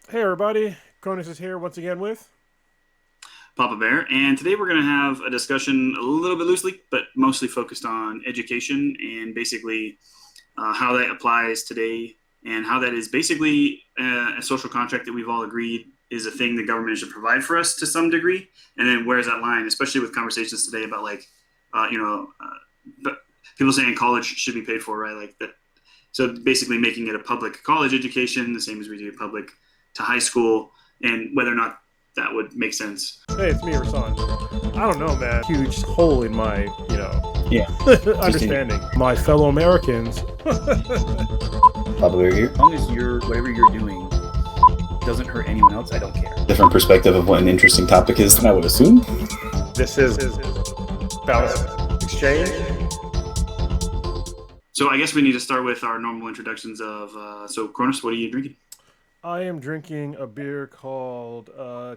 Hey everybody, Kr0nus is here once again with. Papa Bear, and today we're going to have a discussion a little bit loosely, but mostly focused on education and basically how that applies today and how that is basically a social contract that we've all agreed is a thing the government should provide for us to some degree. And then where's that line, especially with conversations today about like, uh, you know, uh, people saying college should be paid for, right? Like that. So basically making it a public college education, the same as we do public to high school, and whether or not that would make sense. Hey, it's me, Rasan. I don't know, man. Huge hole in my, Yeah, just in understanding. My fellow Americans. Papa Bear here. As long as whatever you're doing doesn't hurt anyone else, I don't care. Different perspective of what an interesting topic is than I would assume. This is balanced exchange. So I guess we need to start with our normal introductions of. So Kr0nus, what are you drinking? I am drinking a beer called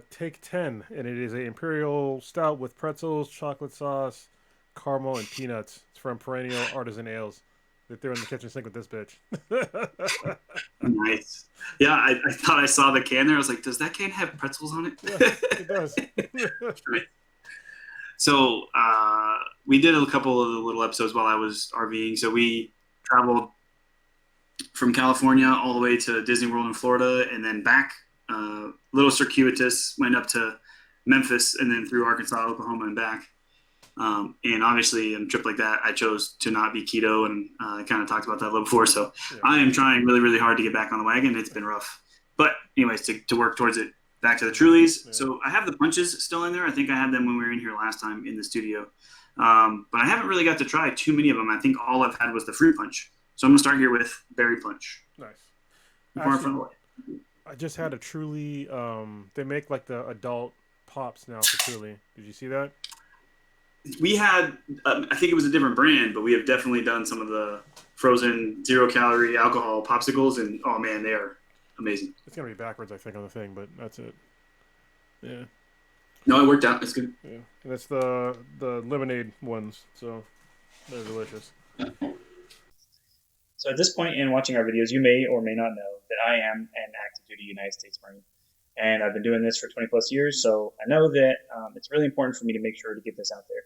Take 10, and it is a imperial stout with pretzels, chocolate sauce, caramel, and peanuts. It's from Perennial Artisan Ales. They threw in the kitchen sink with this bitch. Nice. Yeah, I thought I saw the can there. I was like, does that can have pretzels on Yeah, it? it does. Right. So we did a couple of the little episodes while I was RVing. So we traveled from California all the way to Disney World in Florida and then back. Little circuitous, went up to Memphis and then through Arkansas, Oklahoma, and back. And obviously, in a trip like that, I chose to not be keto, and I kind of talked about that a little before. So Yeah. I am trying really, really hard to get back on the wagon. It's been rough, but anyways, to work towards it. Back to the Trulies. Yeah. So I have the punches still in there. I think I had them when we were in here last time in the studio, but I haven't really got to try too many of them. I think all I've had was the fruit punch. So I'm gonna start here with berry punch. Nice. Far Actually, from the way. I just had a Truly. They make like the adult pops now for Truly. Did you see that? We had, I think it was a different brand, but we have definitely done some of the frozen 0 calorie alcohol popsicles, and oh man, they are amazing. It's gonna be backwards, I think, on the thing, but that's it. Yeah, No, it worked out. It's good. yeah. And it's the lemonade ones, so they're delicious. So at this point in watching our videos, you may or may not know that I am an active duty United States Marine. And I've been doing this for 20 plus years, so I know that it's really important for me to make sure to get this out there.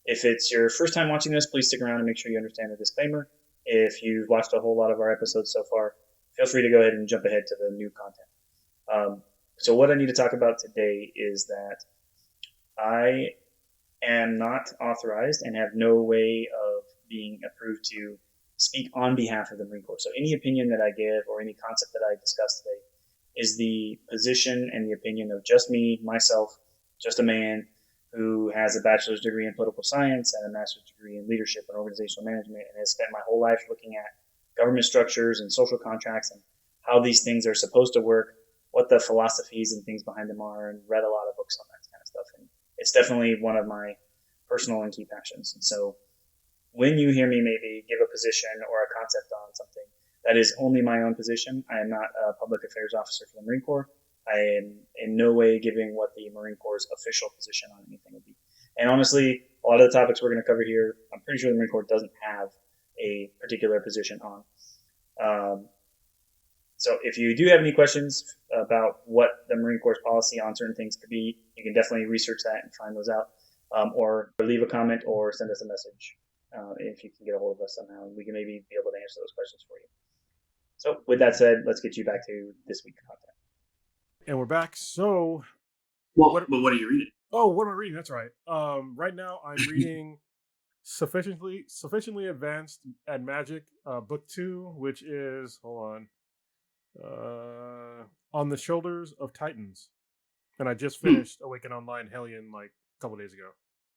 If it's your first time watching this, please stick around and make sure you understand the disclaimer. If you've watched a whole lot of our episodes so far, feel free to go ahead and jump ahead to the new content. So what I need to talk about today is that I am not authorized and have no way of being approved to speak on behalf of the Marine Corps. So any opinion that I give or any concept that I discuss today is the position and the opinion of just me, myself, just a man who has a bachelor's degree in political science and a master's degree in leadership and organizational management and has spent my whole life looking at government structures and social contracts and how these things are supposed to work, what the philosophies and things behind them are, and read a lot of books on that kind of stuff. And it's definitely one of my personal and key passions. And so when you hear me maybe give a position or a concept on something, that is only my own position. I am not a public affairs officer for the Marine Corps. I am in no way giving what the Marine Corps' official position on anything would be. And honestly, a lot of the topics we're going to cover here, I'm pretty sure the Marine Corps doesn't have a particular position on. So if you do have any questions about what the Marine Corps' policy on certain things could be, you can definitely research that and find those out, or leave a comment or send us a message if you can get a hold of us somehow. We can maybe be able to answer those questions for you. So with that said, let's get you back to this week's content. And we're back. So, Well, what? but what are you reading? Oh, what am I reading? That's right. Right now I'm reading sufficiently advanced at Magic, book 2, which is on the shoulders of Titans, and I just finished Awaken Online Hellion like a couple days ago.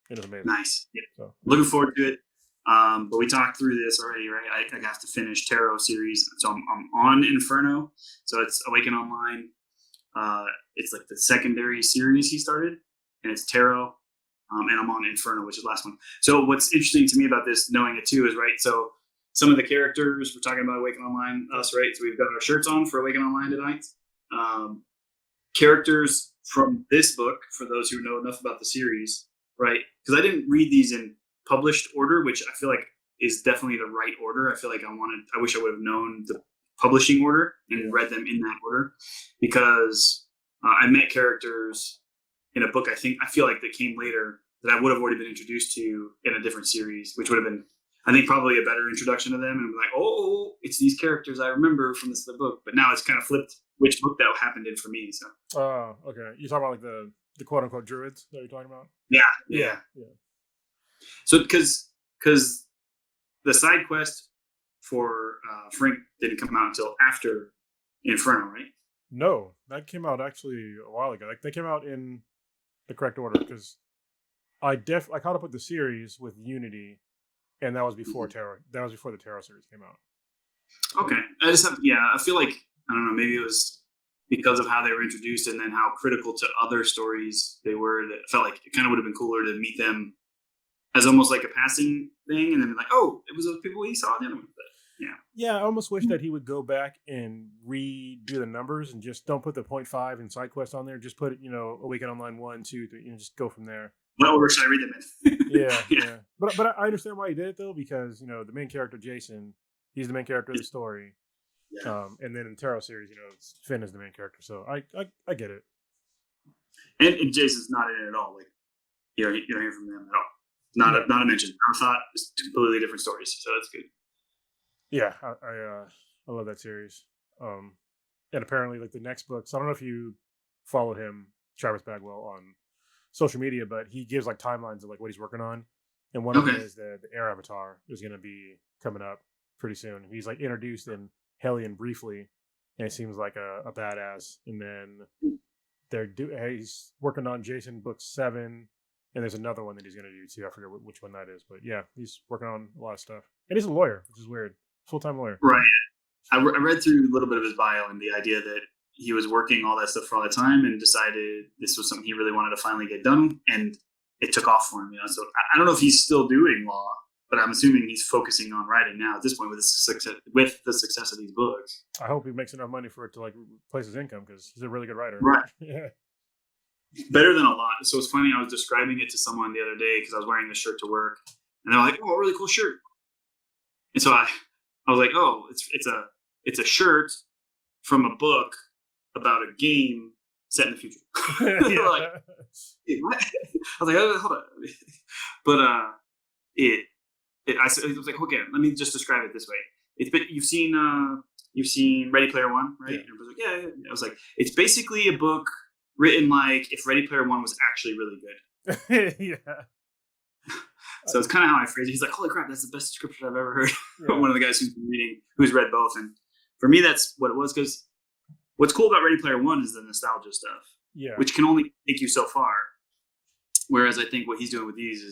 It is amazing. Nice. Yeah. So Looking forward to it. But we talked through this already, right? I got to finish Tarot series, so I'm on Inferno. So it's Awaken Online. It's like the secondary series he started, and it's Tarot. And I'm on Inferno, which is the last one. So what's interesting to me about this, knowing it too, is right. So some of the characters we're talking about Awaken Online, us, right? So we've got our shirts on for Awaken Online tonight. Characters from this book, for those who know enough about the series, right? Because I didn't read these in published order, which I feel like is definitely the right order. I feel like I wish I would have known the publishing order and read them in that order because I met characters in a book I feel like that came later that I would have already been introduced to in a different series, which would have been, I think, probably a better introduction to them. And I'm like, oh, it's these characters I remember from this book. But now it's kind of flipped which book that happened in for me. So. Oh, okay. You're talking about like the quote unquote druids that you're talking about? Yeah. So because the side quest for Frank didn't come out until after Inferno, right? No, that came out actually a while ago. Like they came out in the correct order because I caught up with the series with Unity, and that was before Terror. That was before the Terror series came out. Okay, I feel like I don't know. Maybe it was because of how they were introduced and then how critical to other stories they were. That felt like it kind of would have been cooler to meet them as almost like a passing thing, and then like, oh, it was those people he saw in the other one. But, yeah. I almost wish that he would go back and redo the numbers and just don't put the 0.5 and side quest on there. Just put it, Awaken Online 1, 2, 3, just go from there. What order should I read them in? yeah. But I understand why he did it though, because the main character Jason, he's the main character of the story. Yeah. And then in the Tarot series, Finn is the main character, so I get it. And Jason's not in it at all. Like you don't hear from them at all. Not a mention. I thought it's completely different stories, so that's good. Yeah, I love that series. And apparently, like the next books, I don't know if you follow him, Travis Bagwell, on social media, but he gives like timelines of like what he's working on, and one of them is the Air Avatar is going to be coming up pretty soon. He's like introduced in Hellion briefly, and it seems like a badass. And then he's working on Jason book 7, and there's another one that he's going to do too. I forget which one that is, but yeah, he's working on a lot of stuff. And he's a lawyer, which is weird. Full-time lawyer. Right. I read through a little bit of his bio and the idea that he was working all that stuff for all the time and decided this was something he really wanted to finally get done, and it took off for him. So I don't know if he's still doing law, but I'm assuming he's focusing on writing now at this point with the success of these books. I hope he makes enough money for it to like replace his income, because he's a really good writer. Right. Yeah. Better than a lot. So it's funny. I was describing it to someone the other day because I was wearing this shirt to work, and they're like, "Oh, really cool shirt." And so I was like, "Oh, it's a shirt from a book about a game set in the future." They were like, "Hey, what?" I was like, "Oh, hold on." But I was like, "Okay, let me just describe it this way. You've seen Ready Player One, right?" Yeah. And I was like, "Yeah." I was like, "It's basically a book written like if Ready Player One was actually really good." Yeah. So it's kind of how I phrase it. He's like, "Holy crap, that's the best description I've ever heard." Yeah. One of the guys who's read both. And for me, that's what it was. Because what's cool about Ready Player One is the nostalgia stuff, which can only take you so far. Whereas I think what he's doing with these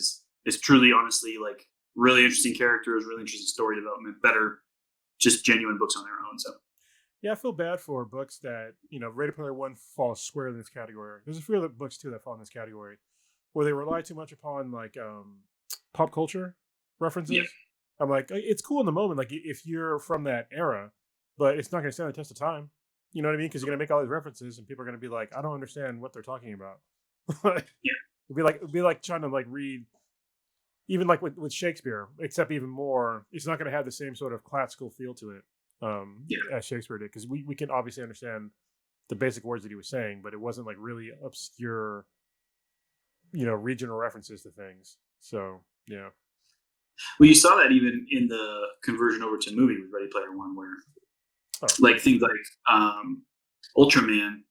is truly, honestly, like really interesting characters, really interesting story development, better, just genuine books on their own. So yeah, I feel bad for books that, Ready Player One falls square in this category. There's a few other books too that fall in this category where they rely too much upon like pop culture references. Yeah. I'm like, it's cool in the moment, like if you're from that era, but it's not going to stand the test of time. You know what I mean? Because you're going to make all these references, and people are going to be like, I don't understand what they're talking about. It'd be like trying to like read, even like with Shakespeare, except even more. It's not going to have the same sort of classical feel to it as Shakespeare did, because we can obviously understand the basic words that he was saying, but it wasn't like really obscure, regional references to things. So yeah. Well, you saw that even in the conversion over to movie with Ready Player One, where like things like Ultraman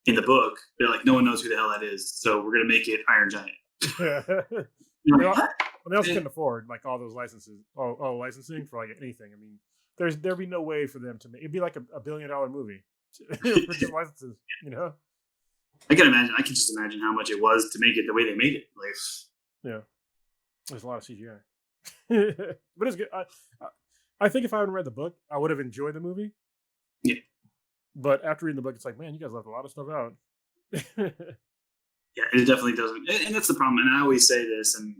in the book, they're like, no one knows who the hell that is, so we're gonna make it Iron Giant. They also couldn't afford like all those licenses, all licensing for like anything. I mean, there'd be no way for them to make. It'd be like a $1 billion movie for just licenses. I can just imagine how much it was to make it the way they made it. Like, yeah, there's a lot of CGI. But it's good. I think if I hadn't read the book, I would have enjoyed the movie. Yeah. But after reading the book, it's like, man, you guys left a lot of stuff out. Yeah, it definitely doesn't. And that's the problem. And I always say this, and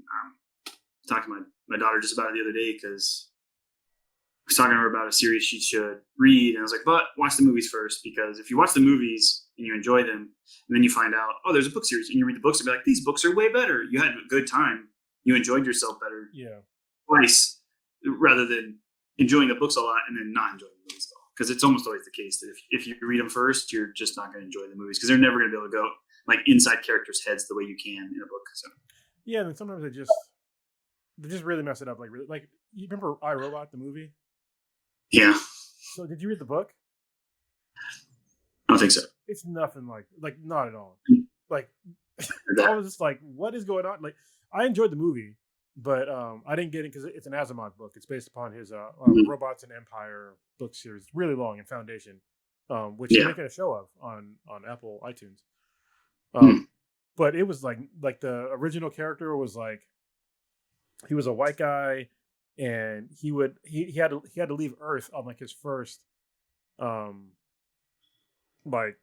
talked to my daughter just about it the other day, because I was talking to her about a series she should read. And I was like, but watch the movies first, because if you watch the movies and you enjoy them, and then you find out, oh, there's a book series, and you read the books and be like, these books are way better. You had a good time. You enjoyed yourself better. Yeah. Twice, rather than enjoying the books a lot and then not enjoying the movies at all. because it's almost always the case that if you read them first, you're just not going to enjoy the movies because they're never going to be able to go like inside characters' heads the way you can in a book. So Yeah, and then sometimes they just really mess it up. Like you remember I, Robot, the movie? yeah, So did you read the book? I don't think so. It's nothing like not at all. Like I was just like, what is going on? Like I enjoyed the movie, but I didn't get it because it's an Asimov book. It's based upon his Robots and Empire book series. It's really long in Foundation, which they're making a show of on Apple iTunes. But it was like the original character was like he was a white guy, and he had to leave Earth on like his first like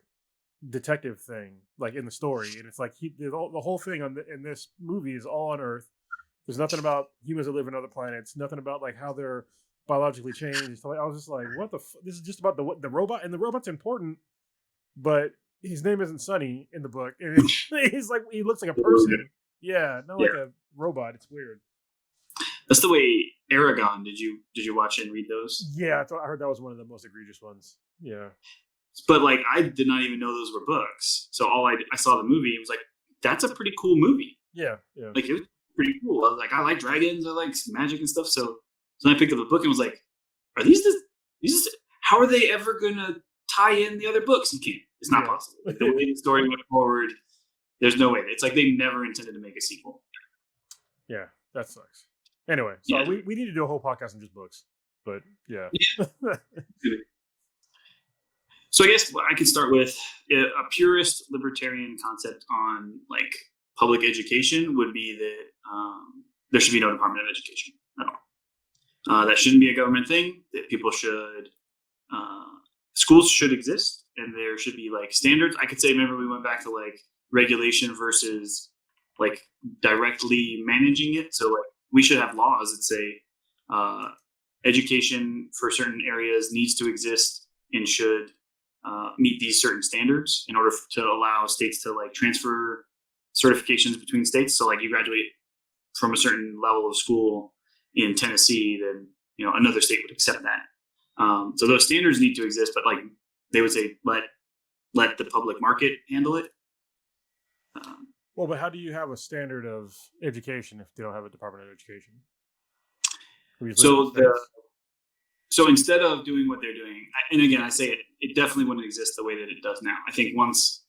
detective thing like in the story, and it's like the whole thing in this movie is all on Earth. There's nothing about humans that live on other planets, nothing about like how they're biologically changed. So I was just like, what the this is just about the robot, and the robot's important, but his name isn't Sonny in the book, and he's like he looks like a person. Yeah, not like a robot. It's weird. That's the way Aragon. Did you watch and read those? Yeah, I heard that was one of the most egregious ones. Yeah. But like I did not even know those were books. So I saw the movie and was like, that's a pretty cool movie. Yeah. Like it was pretty cool. I was like, I like dragons, I like magic and stuff. So then I picked up the book and was like, are these how are they ever gonna tie in the other books? You can't. It's not possible. Like the way the story went forward, there's no way. It's like they never intended to make a sequel. Yeah, that sucks. Anyway, so we need to do a whole podcast on just books. But yeah. So I guess I could start with a purist libertarian concept on like public education would be that there should be no Department of Education at all. That shouldn't be a government thing. That people should, schools should exist, and there should be like standards. I could say, remember we went back to like regulation versus like directly managing it. So like we should have laws that say education for certain areas needs to exist and should meet these certain standards in order to allow states to like transfer certifications between states. So like you graduate from a certain level of school in Tennessee, then another state would accept that. So those standards need to exist, but like they would say let the public market handle it. Well, but how do you have a standard of education if they don't have a Department of Education? So instead of doing what they're doing, and again, I say it definitely wouldn't exist the way that it does now. I think once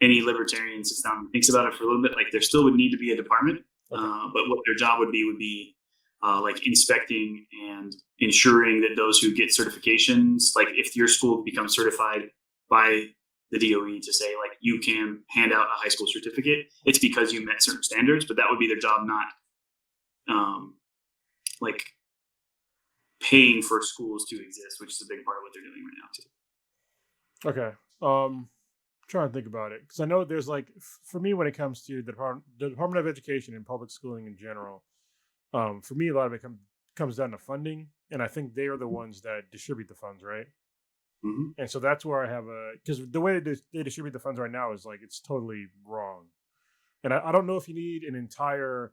any libertarian sits down and thinks about it for a little bit, like there still would need to be a department, but what their job would be like inspecting and ensuring that those who get certifications, like if your school becomes certified by the DOE to say like you can hand out a high school certificate, it's because you met certain standards, but that would be their job, not like paying for schools to exist, which is a big part of what they're doing right now too. Okay. Trying to think about it, because I know there's like, for me, when it comes to the Department of Education and public schooling in general, for me, a lot of it comes down to funding, and I think they are the ones that distribute the funds, right? Mm-hmm. And so that's where I have because the way they distribute the funds right now is like, it's totally wrong. And I don't know if you need an entire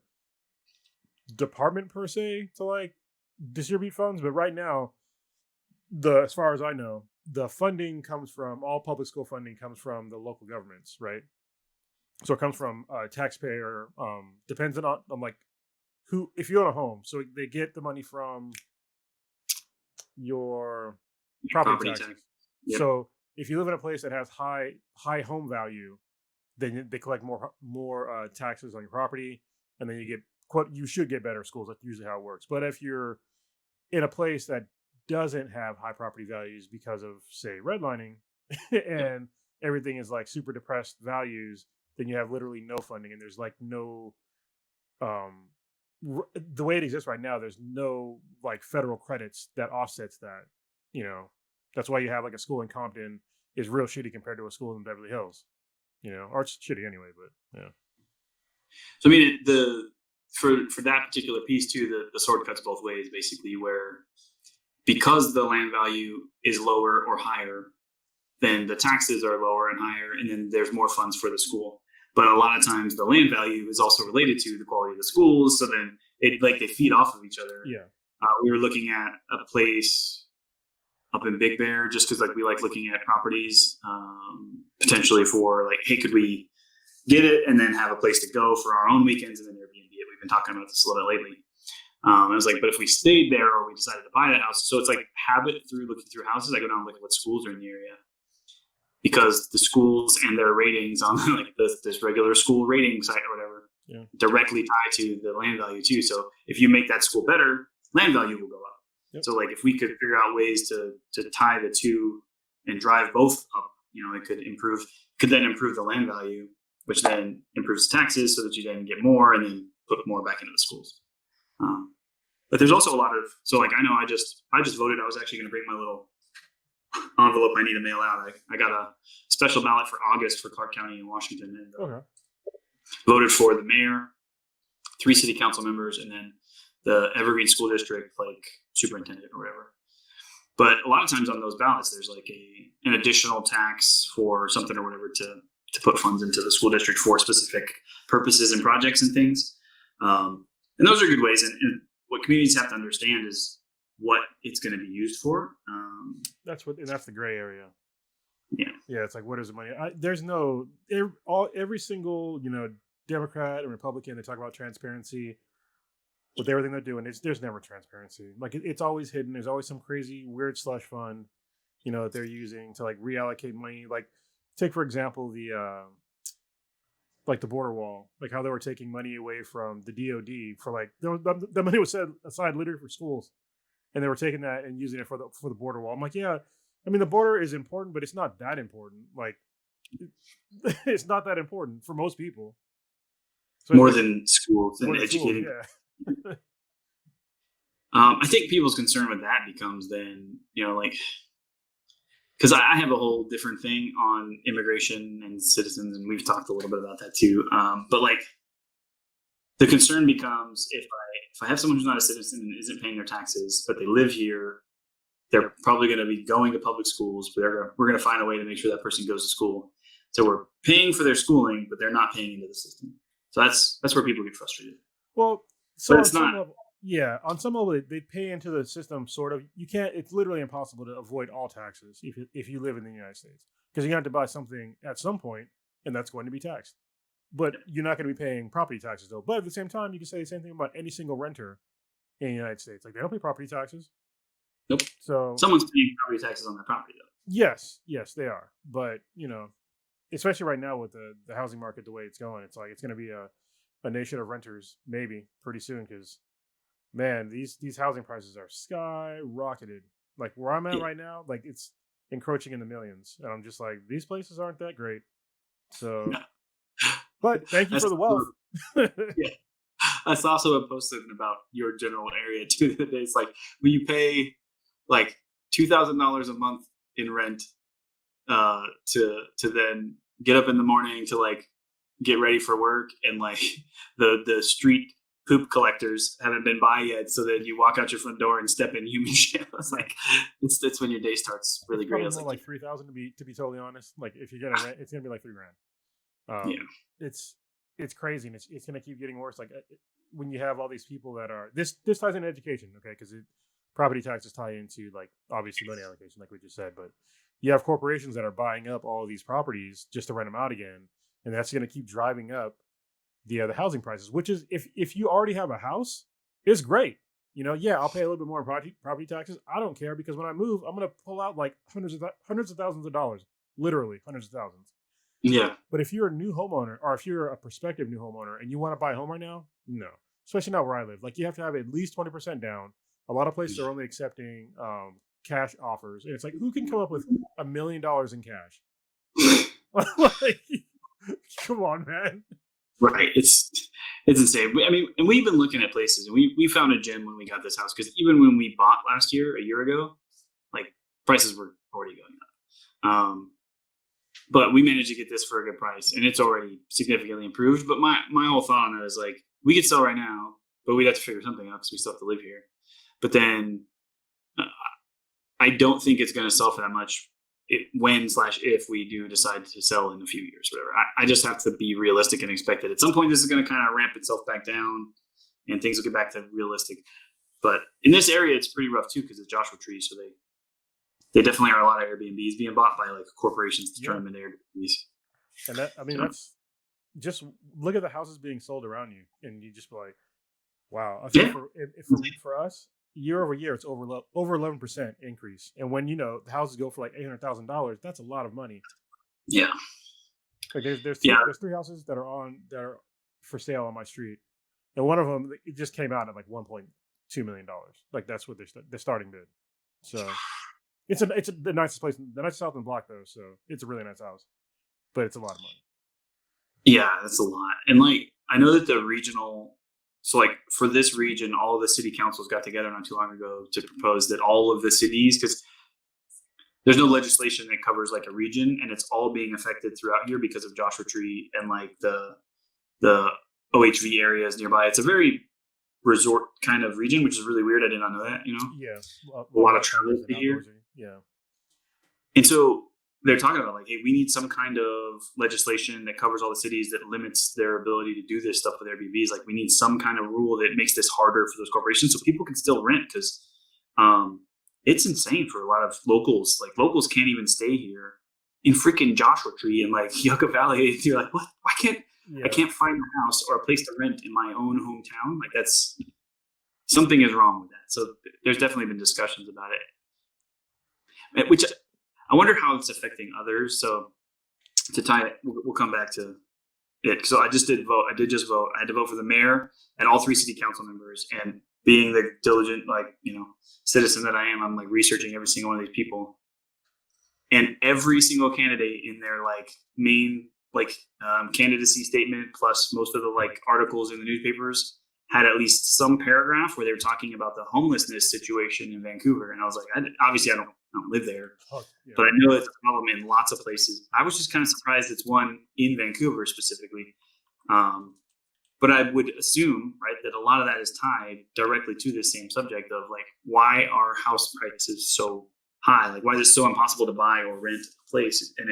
department per se to like distribute funds, but right now, as far as I know, the funding comes from all public school funding comes from the local governments, right? So it comes from taxpayer, depends on like who, if you own a home, so they get the money from your property taxes. Yep. So if you live in a place that has high home value, then they collect more taxes on your property, and then you should get better schools. That's usually how it works. But if you're in a place that doesn't have high property values because of, say, redlining, and everything is like super depressed values, then you have literally no funding, and there's like no, the way it exists right now, there's no like federal credits that offsets that. That's why you have like a school in Compton is real shitty compared to a school in Beverly Hills, or it's shitty anyway, but yeah. So I mean, for that particular piece too, the sword cuts both ways, basically, where because the land value is lower or higher, then the taxes are lower and higher, and then there's more funds for the school. But a lot of times the land value is also related to the quality of the schools, so then they feed off of each other. Yeah. We were looking at a place up in Big Bear, just because like we like looking at properties potentially for like, hey, could we get it and then have a place to go for our own weekends and then Airbnb it? We've been talking about this a little bit lately. I was like, but if we stayed there or we decided to buy that house, so it's like habit through looking through houses. I go down and look at what schools are in the area, because the schools and their ratings on like this regular school rating site or whatever directly tie to the land value too. So if you make that school better, land value will go up. Yep. So like if we could figure out ways to tie the two and drive both up, it could then improve the land value, which then improves the taxes so that you then get more and then put more back into the schools. But there's also a lot of, so like, I know I just voted. I was actually going to bring my little envelope I need to mail out. I got a special ballot for August for Clark County in Washington, and voted for the mayor, 3 city council members, and then the Evergreen School District, like superintendent or whatever. But a lot of times on those ballots, there's like an additional tax for something or whatever to put funds into the school district for specific purposes and projects and things. And those are good ways. And what communities have to understand is what it's going to be used for. That's the gray area. Yeah. It's like, what is the money? Every single, Democrat and Republican, they talk about transparency with everything they're doing. There's never transparency. Like it's always hidden. There's always some crazy weird slush fund, that they're using to like reallocate money. Like take, for example, the border wall, like how they were taking money away from the DOD for like, the money was set aside literally for schools, and they were taking that and using it for the border wall. I'm like, yeah, I mean, the border is important, but it's not that important. Like, it's not that important for most people. So more than schools and educating. Yeah. I think people's concern with that becomes then, because I have a whole different thing on immigration and citizens, and we've talked a little bit about that too. But like, the concern becomes if I have someone who's not a citizen and isn't paying their taxes, but they live here, they're probably going to be going to public schools. But we're going to find a way to make sure that person goes to school. So we're paying for their schooling, but they're not paying into the system. So that's where people get frustrated. Well, so but it's not. On some level, they pay into the system. Sort of. You can't. It's literally impossible to avoid all taxes if you live in the United States, because you have to buy something at some point, and that's going to be taxed. But you're not going to be paying property taxes though. But at the same time, you can say the same thing about any single renter in the United States. Like they don't pay property taxes. Nope. So someone's paying property taxes on their property though. Yes, they are. But especially right now with the housing market the way it's going, it's like it's going to be a nation of renters maybe pretty soon, because man, these housing prices are skyrocketed. Like where I'm at right now, like it's encroaching in the millions, and I'm just like, these places aren't that great. So, but thank you for the wealth. Yeah. I saw someone posted about your general area too the other day. It's like when you pay like $2,000 a month in rent to then get up in the morning to like get ready for work, and like the street poop collectors haven't been by yet, so then you walk out your front door and step in human shit. It's like it's when your day starts really great. It's like 3,000 to be totally honest. Like if you get a rent, it's gonna be like $3,000. It's crazy, and it's gonna keep getting worse. Like when you have all these people that are this ties into education, okay? Because property taxes tie into like obviously money allocation, like we just said, but you have corporations that are buying up all of these properties just to rent them out again, and that's going to keep driving up the housing prices. Which is if you already have a house, it's great. I'll pay a little bit more in property taxes. I don't care, because when I move, I'm going to pull out like hundreds of thousands of dollars, literally hundreds of thousands. Yeah. But if you're a new homeowner, or if you're a prospective new homeowner and you want to buy a home right now, no. Especially not where I live. Like you have to have at least 20% down. A lot of places are only accepting cash offers, and it's like, who can come up with $1 million in cash? Like, come on, man. Right. It's insane. I mean, and we've been looking at places, and we found a gem when we got this house, because even when we bought last year, a year ago, like prices were already going up. But we managed to get this for a good price, and it's already significantly improved. But my whole thought on that is like, we could sell right now, but we'd have to figure something out because we still have to live here. But then I don't think it's going to sell for that much when/if we do decide to sell in a few years, whatever. I just have to be realistic and expect that at some point this is going to kind of ramp itself back down and things will get back to realistic. But in this area, it's pretty rough too, because it's Joshua Tree. So They definitely are a lot of Airbnbs being bought by like corporations to turn them into Airbnbs. And that, I mean, that's just look at the houses being sold around you, and you just be like, wow. I think for us, year over year, it's over 11% increase. And when the houses go for like $800,000, that's a lot of money. Yeah. Like there's 3 houses that are for sale on my street, and one of them it just came out at like $1.2 million. Like that's what they're starting bid. So it's the nicest place, the nicest house in the block though. So it's a really nice house, but it's a lot of money. Yeah, that's a lot. And like I know that the regional, so like for this region, all of the city councils got together not too long ago to propose that all of the cities, because there's no legislation that covers like a region, and it's all being affected throughout here because of Joshua Tree and like the OHV areas nearby. It's a very resort kind of region, which is really weird. I did not know that, Yeah. A lot of travel here. Yeah. And so they're talking about like, hey, we need some kind of legislation that covers all the cities that limits their ability to do this stuff with Airbnbs. Like we need some kind of rule that makes this harder for those corporations so people can still rent, because it's insane for a lot of locals. Like locals can't even stay here in freaking Joshua Tree and like Yucca Valley. You're like, what? Why can't I can't find a house or a place to rent in my own hometown? Like that's something is wrong with that. So there's definitely been discussions about it, which I wonder how it's affecting others. So to tie it, we'll come back to it. So I did vote. I had to vote for the mayor and all 3 city council members. And being the diligent, citizen that I am, I'm like researching every single one of these people. And every single candidate in their like main candidacy statement, plus most of the like articles in the newspapers, had at least some paragraph where they were talking about the homelessness situation in Vancouver. And I was like, obviously I don't live there, but I know it's a problem in lots of places. I was just kind of surprised it's one in Vancouver specifically. But I would assume, right, that a lot of that is tied directly to this same subject of like, why are house prices so high? Like, why is it so impossible to buy or rent a place? And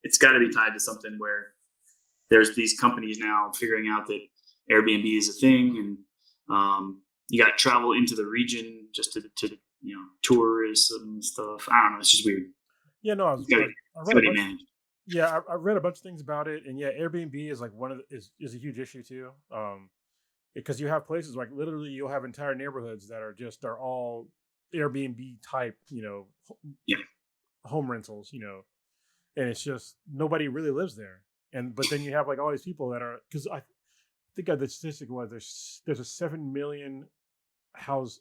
it's got to be tied to something where there's these companies now figuring out that Airbnb is a thing, and you got travel into the region just to tourism stuff. I don't know. It's just weird. Yeah, no, I read a bunch of things about it, and Airbnb is like is a huge issue too. Because you have places like literally you'll have entire neighborhoods that are all Airbnb type, home rentals, and it's just nobody really lives there. But then you have like all these people that are, because I think the statistic was there's a 7 million houses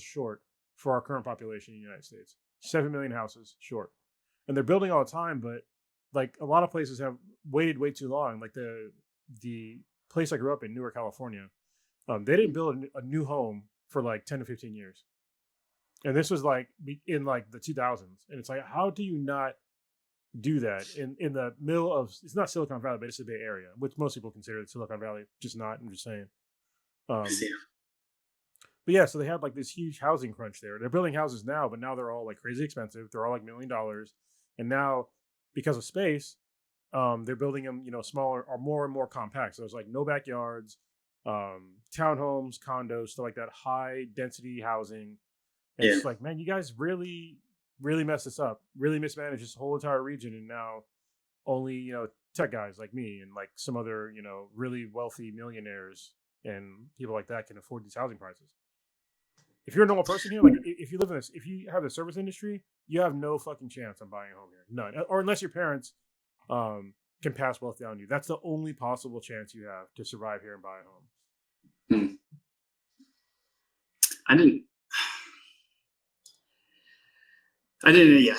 short for our current population in the United States. 7 million houses short. And they're building all the time, but like a lot of places have waited way too long. Like the place I grew up in, Newark, California, they didn't build a new home for like 10 to 15 years. And this was like in like the 2000s. And it's like, how do you not do that in the middle of, it's not Silicon Valley, but it's the Bay Area, which most people consider it Silicon Valley, just not, I'm just saying. But yeah, so they had like this huge housing crunch there. They're building houses now, but now they're all like crazy expensive. They're all like $1 million. And now because of space, they're building them, smaller or more and more compact. So it's like no backyards, townhomes, condos, stuff like that, high density housing. And it's like, man, you guys really, really messed this up, really mismanaged this whole entire region. And now only, tech guys like me and like some other, really wealthy millionaires and people like that can afford these housing prices. If you're a normal person here, like if you live in this, if you have the service industry, you have no fucking chance on buying a home here. None. Or unless your parents can pass wealth down to you. That's the only possible chance you have to survive here and buy a home. I didn't. Yeah.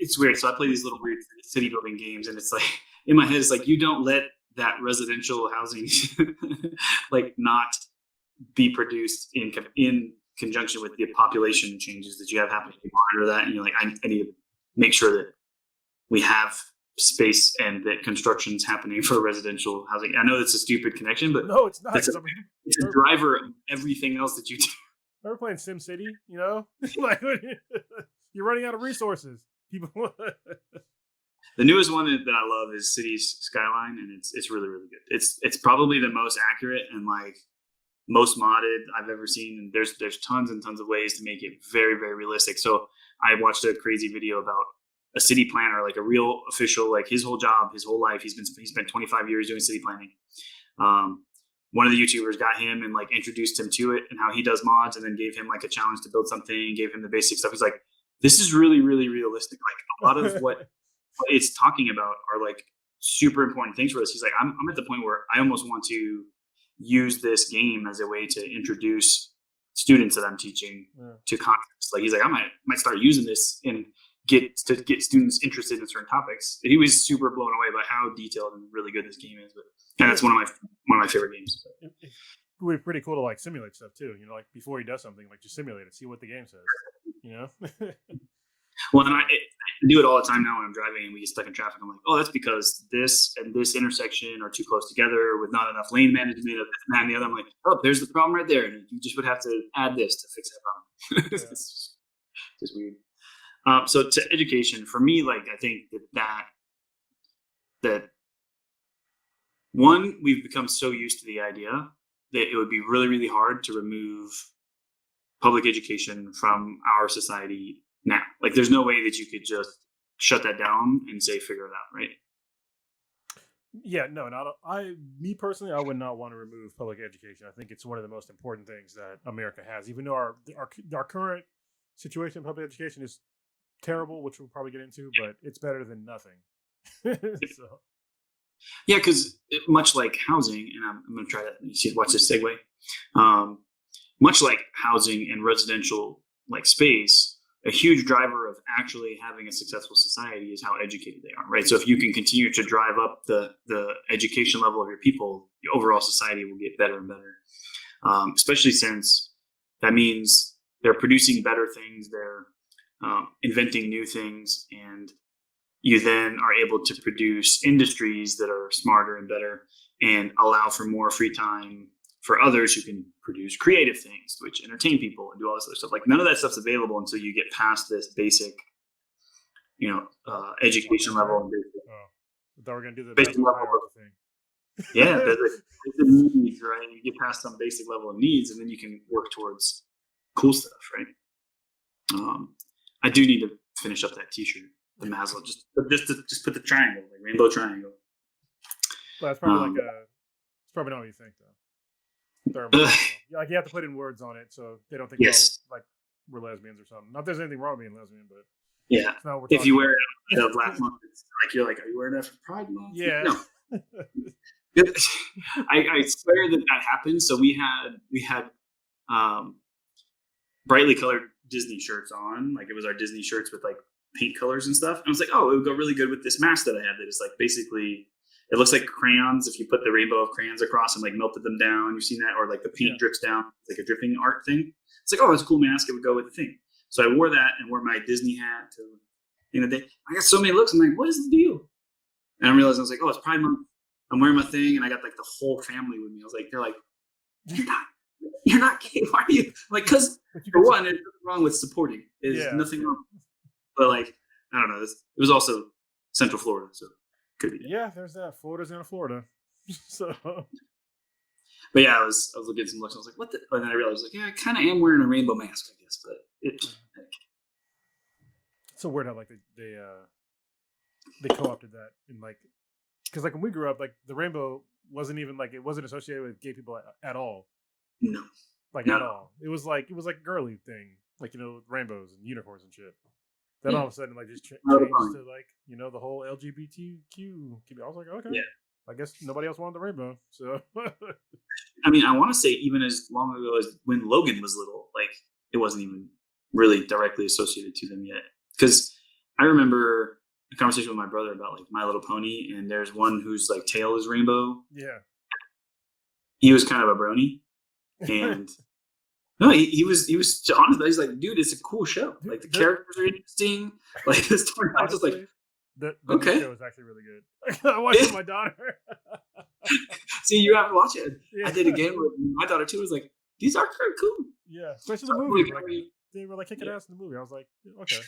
It's weird. So I play these little weird city building games, and it's like in my head, it's like you don't let that residential housing like not be produced in conjunction with the population changes that you have happening. You monitor that, and you're like, I need to make sure that we have space and that construction's happening for residential housing. I know it's a stupid connection, but no, it's not. It's a driver of everything else that you do. Remember playing SimCity? Like you're running out of resources. People. The newest one that I love is Cities Skyline, and it's really, really good. It's probably the most accurate and like most modded I've ever seen, and there's tons and tons of ways to make it very, very realistic. So I watched a crazy video about a city planner, like a real official, like his whole job, his whole life, he spent 25 years doing city planning. One of the YouTubers got him and like introduced him to it and how he does mods, and then gave him like a challenge to build something, gave him the basic stuff. He's like, this is really, really realistic. Like a lot of what it's talking about are like super important things for us. He's like, I'm at the point where I almost want to use this game as a way to introduce students that I'm teaching to concepts. Like he's like, I might start using this and get students interested in certain topics. And he was super blown away by how detailed and really good this game is. And that's one of my favorite games. It would be pretty cool to like simulate stuff too. You know, like before he does something, like just simulate it, see what the game says. You know. Well, and I do it all the time now when I'm driving and we get stuck in traffic. I'm like, oh, that's because this and this intersection are too close together with not enough lane management of this and the other. I'm like, oh, there's the problem right there, and you just would have to add this to fix that problem. Yeah. It's just weird. So to education, for me, like I think that one, we've become so used to the idea that it would be really, really hard to remove public education from our society now. Like there's no way that you could just shut that down and say, figure it out, right? Yeah, no, me personally, I would not want to remove public education. I think it's one of the most important things that America has, even though our current situation in public education is terrible, which we'll probably get into, but it's better than nothing. So. Yeah, because much like housing, and I'm going to try to watch this segue. Much like housing and residential like space, a huge driver of actually having a successful society is how educated they are, right? So if you can continue to drive up the education level of your people, the overall society will get better and better. Especially since that means they're producing better things, they're inventing new things, and you then are able to produce industries that are smarter and better and allow for more free time for others who can produce creative things, which entertain people and do all this other stuff. Like none of that stuff's available until you get past this basic, education level. And basic, I thought we were going to do the basic level thing. Yeah, there's the needs, right? You get past some basic level of needs, and then you can work towards cool stuff, right? I do need to finish up that T-shirt, the Maslow, just put the triangle, like rainbow triangle. Well, that's probably it's probably not what you think, though. Like you have to put in words on it so they don't think like we're lesbians or something. Not that there's anything wrong with being lesbian, but yeah, if you wear it last month, it's like you're like, are you wearing that for Pride Month? Yeah. No. I swear that happened. So we had brightly colored Disney shirts on, like it was our Disney shirts with like paint colors and stuff. And I was like, oh, it would go really good with this mask that I have. That is like basically. It looks like crayons if you put the rainbow of crayons across and like melted them down. You've seen that? Or like the paint drips down. It's like a dripping art thing. It's like, oh, it's a cool mask. It would go with the thing. So I wore that and wore my Disney hat to the end of the day. I got so many looks. I'm like, what is the deal? And I realized I was like, oh, it's Pride Month. I'm wearing my thing and I got like the whole family with me. I was like, they're like, you're not gay. Why are you? Like, because for one, there's nothing wrong with supporting. There's nothing wrong. But like, I don't know. It was also Central Florida. So. Yeah, there's that. Florida's in Florida. So, but yeah, I was looking at some looks. I was like, "What the?" And then I realized, like, yeah, I kind of am wearing a rainbow mask, I guess. But it's so weird how like they co-opted that and like because like when we grew up, like the rainbow wasn't even like it wasn't associated with gay people at all. No, like at all. It was like a girly thing, like rainbows and unicorns and shit. Then all of a sudden, like, just changed to, like, the whole LGBTQ. I was like, okay. Yeah. I guess nobody else wanted the rainbow, so. I mean, I want to say even as long ago as when Logan was little, like, it wasn't even really directly associated to them yet. Because I remember a conversation with my brother about, like, My Little Pony, and there's one whose, like, tail is rainbow. Yeah. He was kind of a brony. And... No, he was honest. He's like, dude, it's a cool show. Like the characters are interesting. Like this story, I was just like, the okay, show is actually really good. I watched it with my daughter. See, you have to watch it. Yeah. I did again with my daughter too. I was like, these are kind of cool. Yeah, especially the movie. Like, they were like kicking ass in the movie. I was like, okay.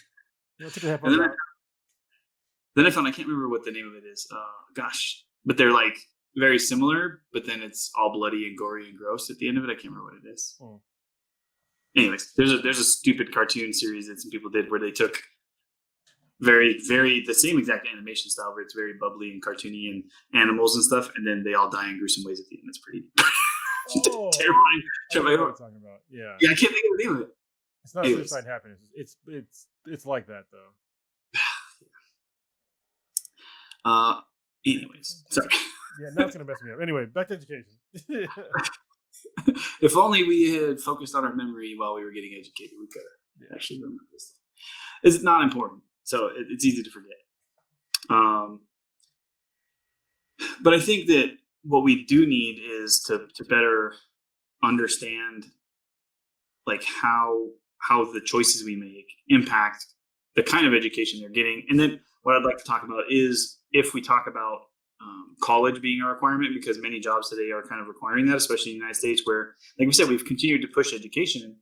Then I found I can't remember what the name of it is. Gosh, but they're like very similar. But then it's all bloody and gory and gross at the end of it. I can't remember what it is. anyways, there's a stupid cartoon series that some people did where they took very, very the same exact animation style where it's very bubbly and cartoony and animals and stuff, and then they all die in gruesome ways at the end. It's pretty terrifying. I know what you're talking about. Yeah. Yeah, I can't think of the name of it. It's not Suicide Happiness. It's like that though. Anyways, sorry. Yeah, now it's gonna mess me up. Anyway, back to education. If only we had focused on our memory while we were getting educated, we could have actually remembered this. It's not important, so it's easy to forget. But I think that what we do need is to better understand, like how the choices we make impact the kind of education they're getting. And then what I'd like to talk about is if we talk about college being a requirement, because many jobs today are kind of requiring that, especially in the United States, where, like we said, we've continued to push education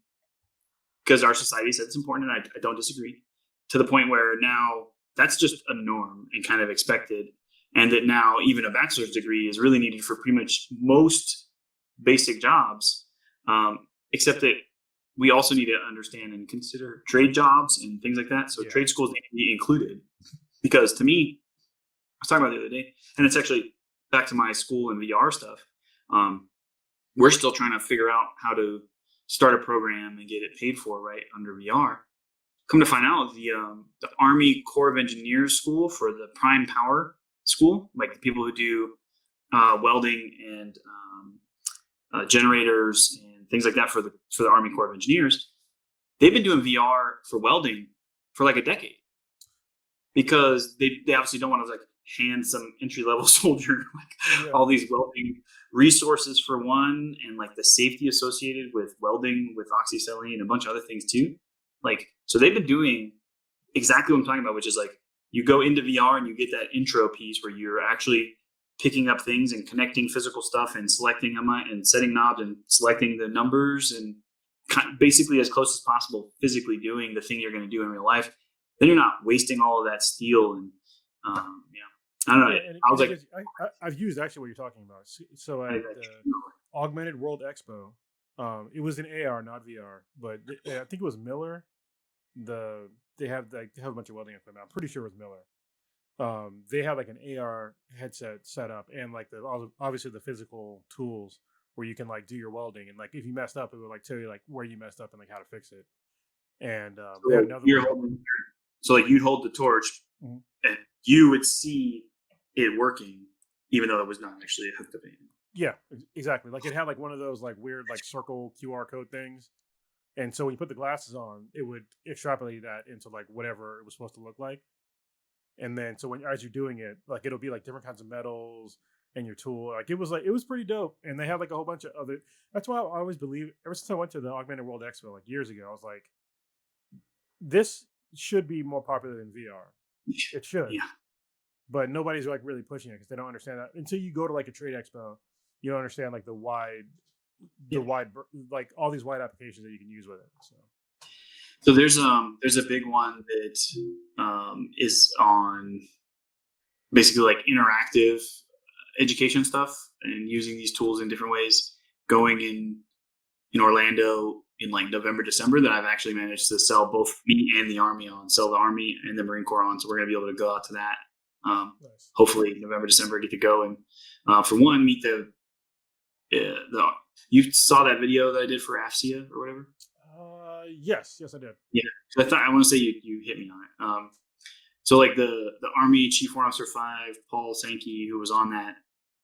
because our society said it's important, and I don't disagree, to the point where now that's just a norm and kind of expected, and that now even a bachelor's degree is really needed for pretty much most basic jobs, except that we also need to understand and consider trade jobs and things like that. So trade schools need to be included, because to me, I was talking about the other day, and it's actually back to my school and VR stuff. We're still trying to figure out how to start a program and get it paid for right under VR. Come to find out, the Army Corps of Engineers school for the prime power school, like the people who do welding and generators and things like that for the Army Corps of Engineers, they've been doing VR for welding for like a decade, because they obviously don't want to like hand some entry-level soldier all these welding resources for one, and like the safety associated with welding with oxyacetylene and a bunch of other things too. Like, so they've been doing exactly what I'm talking about, which is like you go into VR and you get that intro piece where you're actually picking up things and connecting physical stuff and selecting them and setting knobs and selecting the numbers and basically as close as possible physically doing the thing you're going to do in real life. Then you're not wasting all of that steel and I don't know. I was like, I've used actually what you're talking about. So at Augmented World Expo, it was in AR, not VR, but I think it was Miller. They have a bunch of welding equipment. I'm pretty sure it was Miller. They have like an AR headset set up, and like obviously the physical tools where you can like do your welding, and like if you messed up, it would like tell you like where you messed up and like how to fix it. And they had another so like you'd hold the torch, and you would see it working, even though it was not actually hooked up. Yeah, exactly. Like it had like one of those like weird like circle QR code things, and so when you put the glasses on, it would extrapolate that into like whatever it was supposed to look like. And then so as you're doing it, like it'll be like different kinds of metals and your tool. Like it was pretty dope. And they had like a whole bunch of other. That's why I always believe. Ever since I went to the Augmented World Expo like years ago, I was like, this should be more popular than VR. It should. Yeah. But nobody's like really pushing it because they don't understand that until you go to like a trade expo. You don't understand like the wide, like all these wide applications that you can use with it. So there's a big one that is on basically like interactive education stuff and using these tools in different ways. Going in Orlando in like November, December, that I've actually managed to sell both me and the Army on, sell the Army and the Marine Corps on. So we're gonna be able to go out to that. Nice. Hopefully November, December, get to go and for one meet the you saw that video that I did for AFCEA or whatever? Yes, I did. Yeah, so I want to say you hit me on it. So like the Army Chief Warrant Officer 5, Paul Sankey, who was on that,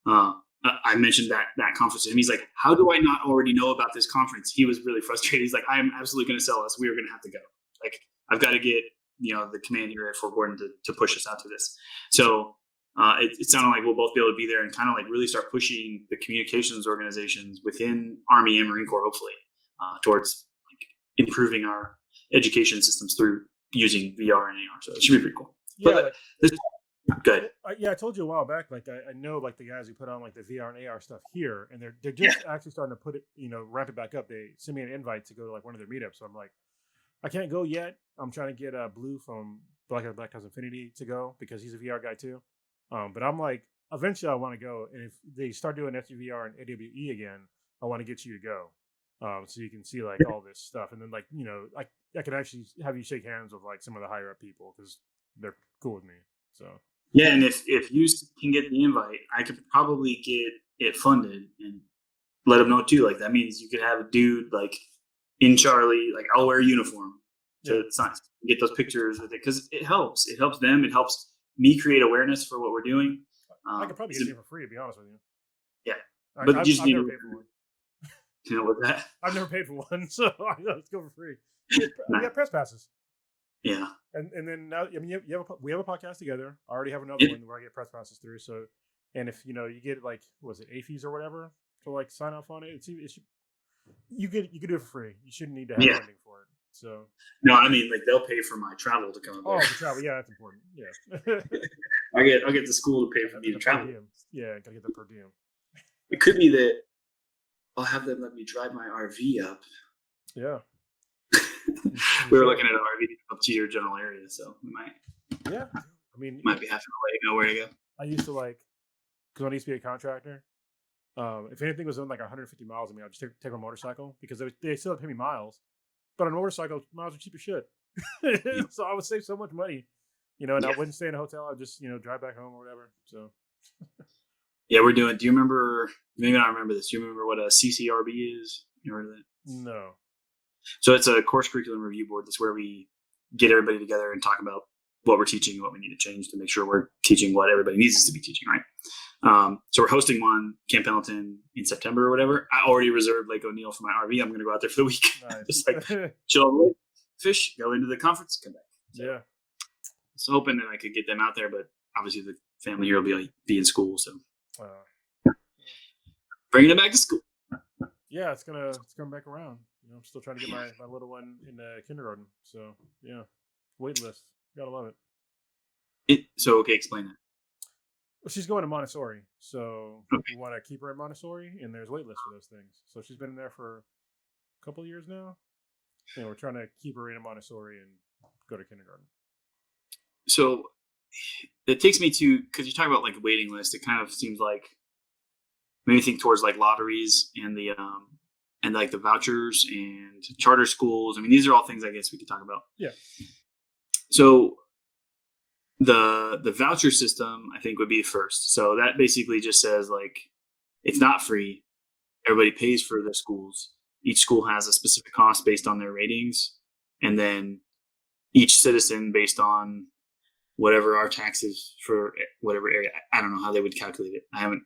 I mentioned that conference to him. He's like, how do I not already know about this conference? He was really frustrated. He's like, I am absolutely going to sell us. We are going to have to go. Like, I've got to get the command here at Fort Gordon to push us out to this. So it sounded like we'll both be able to be there and kind of like really start pushing the communications organizations within Army and Marine Corps, hopefully, towards like improving our education systems through using VR and AR. So it should be pretty cool. Yeah, but good. I told you a while back. Like I know like the guys who put on like the VR and AR stuff here, and they're just actually starting to put it, ramp it back up. They sent me an invite to go to like one of their meetups. So I'm like, I can't go yet. I'm trying to get Blue from Black House Infinity to go because he's a VR guy too. But I'm like, eventually I want to go, and if they start doing SUVR and AWE again, I want to get you to go. So you can see like all this stuff, and then like I can actually have you shake hands with like some of the higher up people because they're cool with me. So yeah, and if you can get the invite, I could probably get it funded and let them know too. Like that means you could have a dude like in Charlie, like I'll wear a uniform to sign, get those pictures with it because it helps. It helps them. It helps me create awareness for what we're doing. I could probably get you for free, to be honest with you. Yeah, but I've never paid for one. You know what that? I've never paid for one, so let's go for free. We got press passes. Yeah, and then now, I mean, we have a podcast together. I already have another one where I get press passes through. So, and if you get like, was it AFES or whatever to like sign off on it, you could do it for free. You shouldn't need to have funding for it. So no, I mean like they'll pay for my travel to come up there. Oh, the travel, yeah, that's important. Yeah, I'll get the school to pay for me to travel. Yeah, gotta get the per diem. It could be that I'll have them let me drive my RV up. Yeah. We were looking at an RV up to your general area, so we might. Yeah, I mean, might be half an hour to know where to go. I used to because when I used to be a contractor, if anything was in like 150 miles of me, I'd just take my motorcycle because they still pay me miles. But on a motorcycle, miles are cheap as shit. So I would save so much money, and I wouldn't stay in a hotel. I'd just, drive back home or whatever. So. Yeah, we're doing. Do you remember? Maybe I don't remember this. Do you remember what a CCRB is? You heard of that? No. So it's a course curriculum review board. That's where we get everybody together and talk about what we're teaching and what we need to change to make sure we're teaching what everybody needs us to be teaching, right? So we're hosting one, Camp Pendleton, in September or whatever. I already reserved Lake O'Neill for my RV. I'm going to go out there for the week. Nice. Just like chill on the lake, fish, go into the conference, come back. So, yeah. So hoping that I could get them out there, but obviously the family here will be in school, so bringing them back to school. Yeah, it's coming back around. I'm still trying to get my little one in kindergarten. So yeah, wait list. Gotta love it. Okay, explain that. Well, she's going to Montessori, so we want to keep her in Montessori, and there's wait lists for those things. So she's been in there for a couple of years now. We're trying to keep her in Montessori and go to kindergarten. So it takes me to, because you talk about like waiting list, it kind of seems like maybe think towards like lotteries and the and like the vouchers and charter schools. I mean, these are all things I guess we could talk about. Yeah. So the voucher system, I think, would be first. So that basically just says like it's not free. Everybody pays for their schools. Each school has a specific cost based on their ratings, and then each citizen based on whatever our taxes for whatever area. I don't know how they would calculate it. I haven't.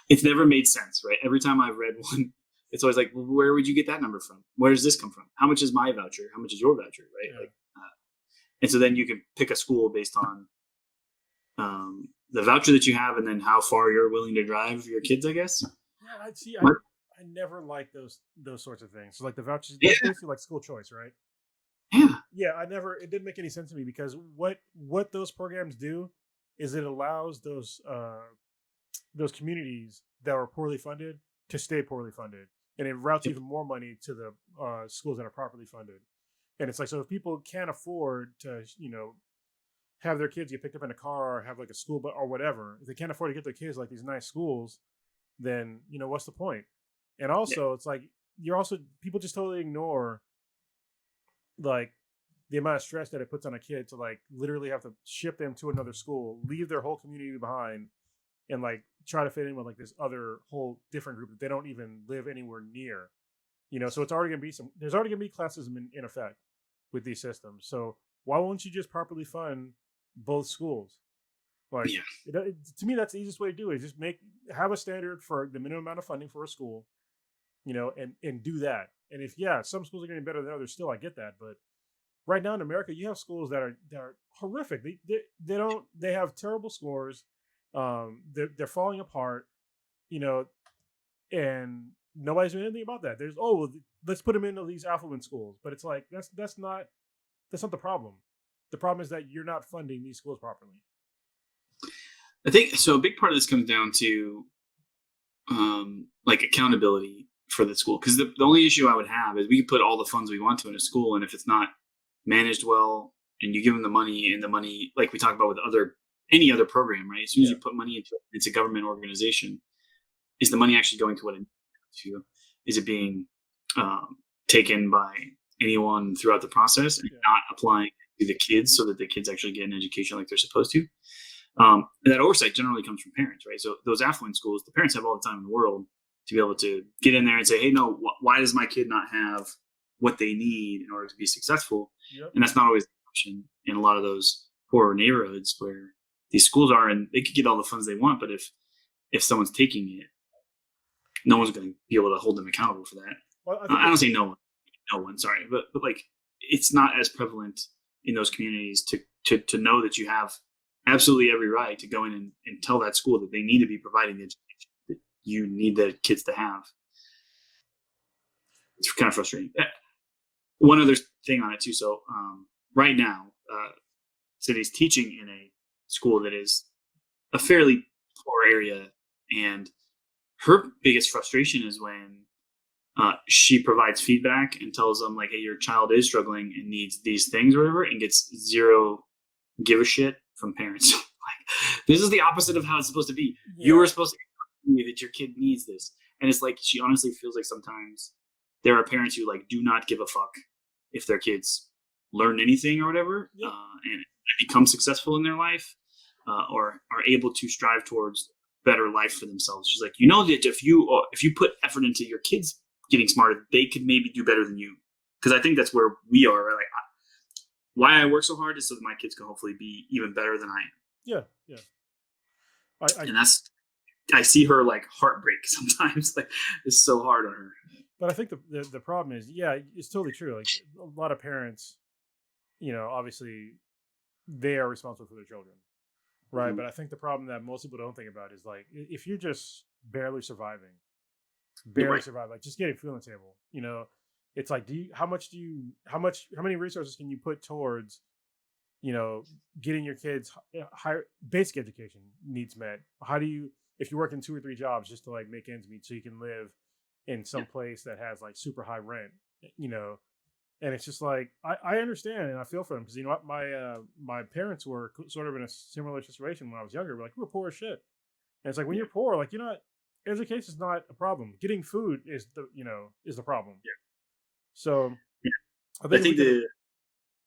It's never made sense, right? Every time I've read one, it's always like, well, where would you get that number from? Where does this come from? How much is my voucher? How much is your voucher, right? Yeah. Like, and so then you can pick a school based on the voucher that you have, and then how far you're willing to drive your kids, I guess. Yeah, I'd see. I never liked those sorts of things. So like the vouchers, that's basically like school choice, right? Yeah. Yeah, it didn't make any sense to me because what those programs do is it allows those communities that are poorly funded to stay poorly funded, and it routes even more money to the schools that are properly funded. And it's like, so if people can't afford to, have their kids get picked up in a car or have like a school bus or whatever, if they can't afford to get their kids like these nice schools, then what's the point? And also, it's like people just totally ignore like the amount of stress that it puts on a kid to like literally have to ship them to another school, leave their whole community behind, and like try to fit in with like this other whole different group that they don't even live anywhere near. So it's already there's already gonna be classism in effect with these systems. So why won't you just properly fund both schools? Like, to me, that's the easiest way to do it. Just have a standard for the minimum amount of funding for a school, and do that. And if some schools are getting better than others, still I get that. But right now in America, you have schools that are horrific. They have terrible scores. They're falling apart, and nobody's doing anything about that. Let's put them into these affluent schools, but it's like that's not the problem. The problem is that you're not funding these schools properly. I think so. A big part of this comes down to like accountability for the school, because the only issue I would have is we can put all the funds we want to in a school, and if it's not managed well, and you give them the money, and the money, like we talk about with any other program, right? As soon as you put money into it, it's a government organization. Is the money actually going to what it needs to? Is it being taken by anyone throughout the process and not applying to the kids so that the kids actually get an education like they're supposed to. And that oversight generally comes from parents, right? So those affluent schools, the parents have all the time in the world to be able to get in there and say, hey, no, why does my kid not have what they need in order to be successful? Yep. And that's not always the option in a lot of those poorer neighborhoods where these schools are, and they could get all the funds they want, but if someone's taking it, no one's going to be able to hold them accountable for that. Well, I don't say no one, sorry, but like it's not as prevalent in those communities to know that you have absolutely every right to go in and tell that school that they need to be providing the education that you need the kids to have. It's kind of frustrating. One other thing on it too. So right now, Cindy's teaching in a school that is a fairly poor area, and her biggest frustration is when she provides feedback and tells them like, hey, your child is struggling and needs these things or whatever, and gets zero give a shit from parents. Like, this is the opposite of how it's supposed to be. Yeah. You were supposed to tell me that your kid needs this. And it's like, she honestly feels like sometimes there are parents who like do not give a fuck if their kids learn anything or whatever, and become successful in their life, or are able to strive towards better life for themselves. She's like, you know that if you put effort into your kids getting smarter, they could maybe do better than you. Because I think that's where we are. Right? Like, why I work so hard is so that my kids can hopefully be even better than I am. Yeah. And that's, I see her like heartbreak sometimes. Like, it's so hard on her. But I think the problem is, it's totally true. Like a lot of parents, obviously they are responsible for their children, right? Mm-hmm. But I think the problem that most people don't think about is like, if you're just barely surviving, like just getting food on the table, it's like, how many resources can you put towards, getting your kids higher basic education needs met? How do you, if you're working 2 or 3 jobs just to like make ends meet so you can live in some place that has like super high rent, and it's just like, I understand and I feel for them because, my parents were sort of in a similar situation when I was younger. We were poor as shit. And it's like, when you're poor, like, education is not a problem. Getting food is the problem. Yeah. So I think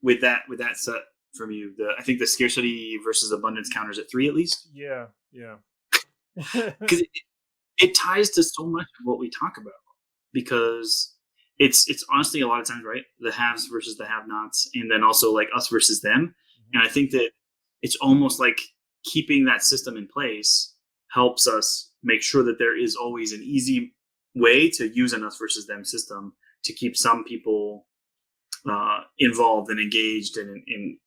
with that set from you, I think the scarcity versus abundance counters at 3 at least. Yeah. Because it ties to so much of what we talk about, because it's honestly a lot of times, right, the haves versus the have-nots, and then also like us versus them. Mm-hmm. And I think that it's almost like keeping that system in place helps us make sure that there is always an easy way to use an us versus them system to keep some people involved and engaged and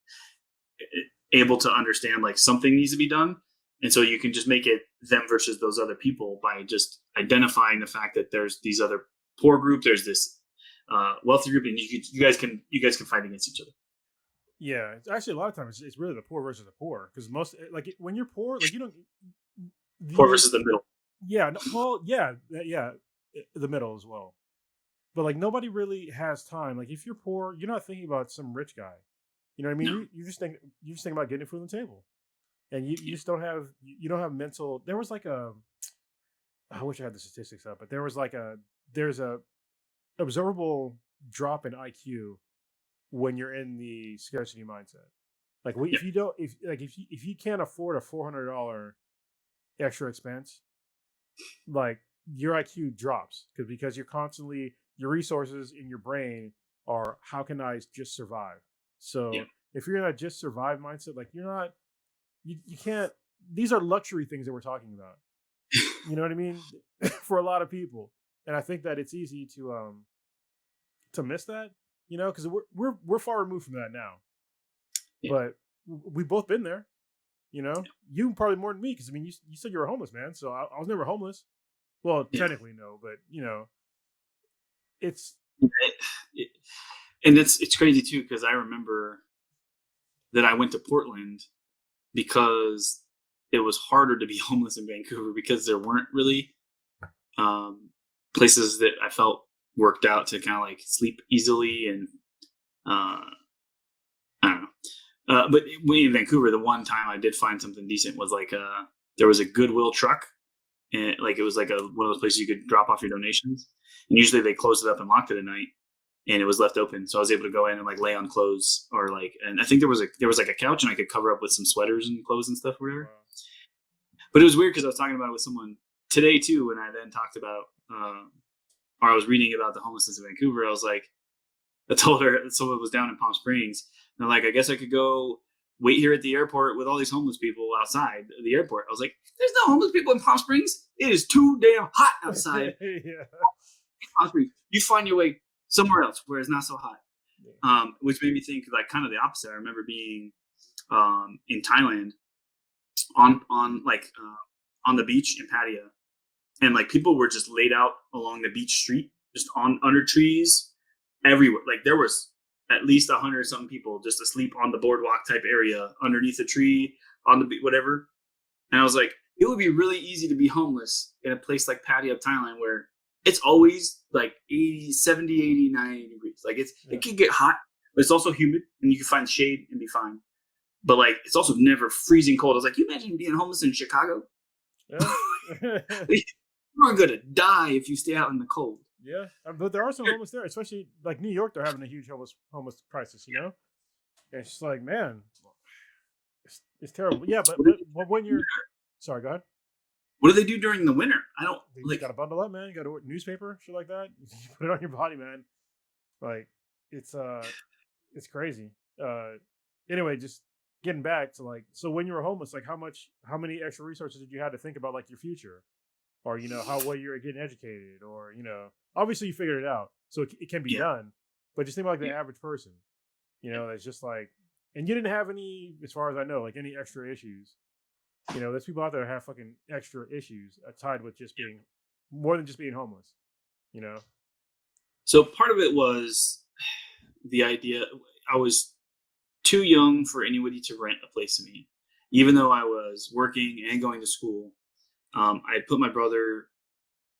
able to understand like something needs to be done. And so you can just make it them versus those other people by just identifying the fact that there's these other poor group, there's this wealthy group, and you guys can fight against each other. Yeah, it's actually a lot of times it's really the poor versus the poor, because most, like, when you're poor, like, poor versus the middle. Yeah, the middle as well. But like, nobody really has time. Like, if you're poor, you're not thinking about some rich guy. You know what I mean? No. You just think about getting food on the table. And you just don't have mental. There was like I wish I had the statistics up, but there's a observable drop in IQ when you're in the scarcity mindset. Like, if you can't afford a $400 extra expense, like, your IQ drops because you're constantly, your resources in your brain are, how can I just survive? So if you're in a just survive mindset, like, you're not. You can't. These are luxury things that we're talking about. You know what I mean? For a lot of people, and I think that it's easy to miss that. Because we're far removed from that now. Yeah. But we've both been there. You probably more than me, because you said you were homeless, man. So I was never homeless. Well, technically no, but it's and it's crazy too, because I remember that I went to Portland because it was harder to be homeless in Vancouver, because there weren't really places that I felt worked out to kind of like sleep easily, and I don't know. But in Vancouver, the one time I did find something decent was like there was a Goodwill truck and like it was like one of those places you could drop off your donations. And usually they closed it up and locked it at night, and it was left open. So I was able to go in and like lay on clothes or like, and I think there was like a couch and I could cover up with some sweaters and clothes and stuff or whatever. Wow. But it was weird because I was talking about it with someone today too, when I then talked about, or I was reading about the homelessness in Vancouver. I was like, I told her someone was down in Palm Springs, and I'm like, I guess I could go wait here at the airport with all these homeless people outside the airport. I was like, there's no homeless people in Palm Springs. It is too damn hot outside. Yeah. Palm Springs. You find your way somewhere else where it's not so hot. Yeah. Which made me think like kind of the opposite. I remember being in Thailand on the beach in Pattaya, and like people were just laid out along the beach street, just under trees everywhere. Like there was at least 100 something people just asleep on the boardwalk type area underneath a tree on the whatever. And I was like, it would be really easy to be homeless in a place like Pattaya, Thailand, where it's always like 80, 70, 80, 90 degrees. Like it can get hot, but it's also humid and you can find shade and be fine. But like, it's also never freezing cold. I was like, you imagine being homeless in Chicago? Yeah. You're going to die if you stay out in the cold. Yeah, but there are some homeless there, especially like New York. They're having a huge homeless crisis, you know. And it's just like, man, it's terrible. Yeah, but when you're, sorry, go ahead. What do they do during the winter? I don't You got to bundle up, man. You got to newspaper, shit like that. You put it on your body, man. Like it's crazy. Anyway, just getting back to like, so when you were homeless, like how many extra resources did you have to think about like your future? Or, you know, how well you're getting educated, or, you know, obviously you figured it out, so it can be done. But just think about like the average person, you know, that's just like, and you didn't have any, as far as I know, like any extra issues. You know, there's people out there that have fucking extra issues tied with just being more than just being homeless, you know? So part of it was the idea, I was too young for anybody to rent a place to me, even though I was working and going to school. I put my brother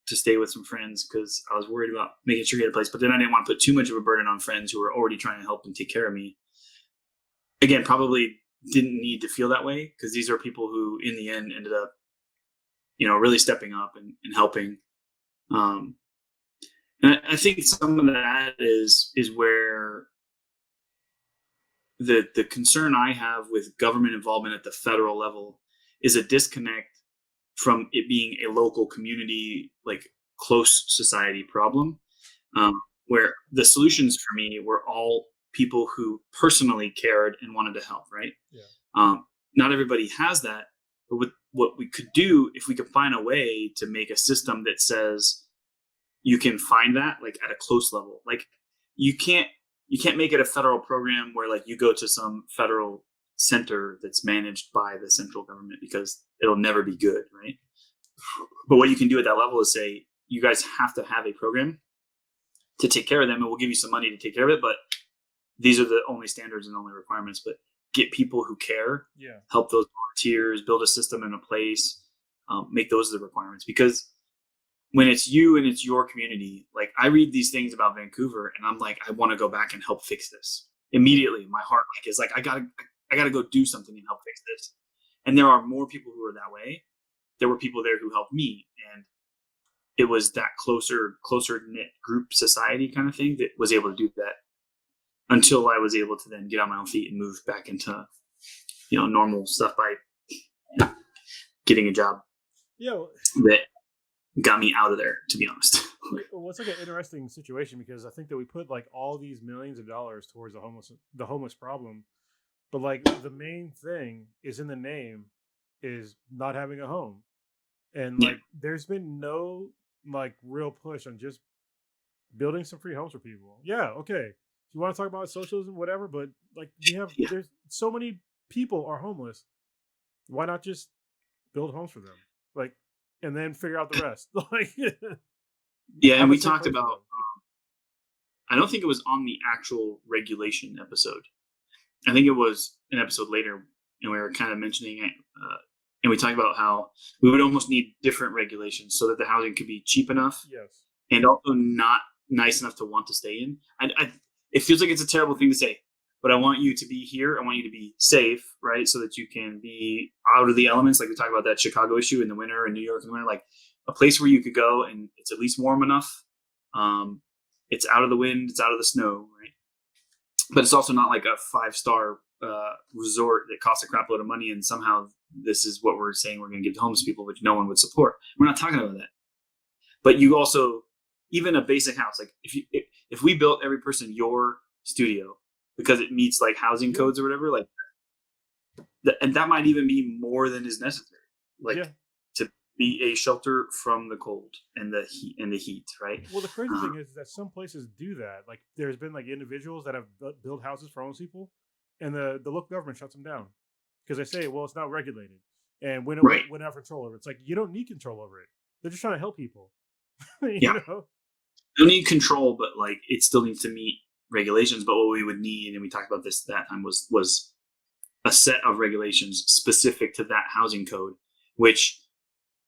to stay with some friends because I was worried about making sure he had a place, but then I didn't want to put too much of a burden on friends who were already trying to help and take care of me. Again, probably didn't need to feel that way because these are people who in the end ended up, you know, really stepping up and helping. And I think some of that is where the concern I have with government involvement at the federal level is a disconnect from it being a local community, like close society problem, where the solutions for me were all people who personally cared and wanted to help, right? Yeah. Not everybody has that, but with what we could do, if we could find a way to make a system that says you can find that like at a close level, like you can't make it a federal program where like you go to some federal center that's managed by the central government because it'll never be good, right? But what you can do at that level is say, you guys have to have a program to take care of them, and we'll give you some money to take care of it, but these are the only standards and only requirements. But get people who care, help those volunteers, build a system in a place, make those the requirements. Because when it's you and it's your community, like I read these things about Vancouver and I'm like, I want to go back and help fix this. Immediately, my heart like is like, I gotta go do something and help fix this. And there are more people who are that way. There were people there who helped me, and it was that closer knit group society kind of thing that was able to do that until I was able to then get on my own feet and move back into, you know, normal stuff by getting a job. Yeah. That got me out of there, to be honest. Well, it's like an interesting situation because I think that we put like all these millions of dollars towards the homeless problem, but like the main thing is in the name is not having a home. And like there's been no like real push on just building some free homes for people. Yeah, okay. If you want to talk about socialism, whatever, but like there's so many people are homeless. Why not just build homes for them? Like, and then figure out the rest. Like, and we talked about. I don't think it was on the actual regulation episode. I think it was an episode later, and we were kind of mentioning it. And we talked about how we would almost need different regulations so that the housing could be cheap enough, and also not nice enough to want to stay in. It feels like it's a terrible thing to say, but I want you to be here. I want you to be safe, right? So that you can be out of the elements. Like we talked about that Chicago issue in the winter and New York in the winter, like a place where you could go and it's at least warm enough. It's out of the wind, it's out of the snow, right? But it's also not like a 5-star resort that costs a crap load of money. And somehow this is what we're saying we're going to give to homeless people, which no one would support. We're not talking about that. But you also, even a basic house, like if we built every person your studio because it meets like housing codes or whatever, like, and that might even be more than is necessary, like to be a shelter from the cold and the heat, right? Well, the crazy thing is that some places do that. Like, there's been like individuals that have built houses for homeless people, and the local government shuts them down because they say, well, it's not regulated, and we don't have control over it. It's like, you don't need control over it. They're just trying to help people. You know? You don't need control, but like it still needs to meet regulations. But what we would need, and we talked about this that time, was a set of regulations specific to that housing code, which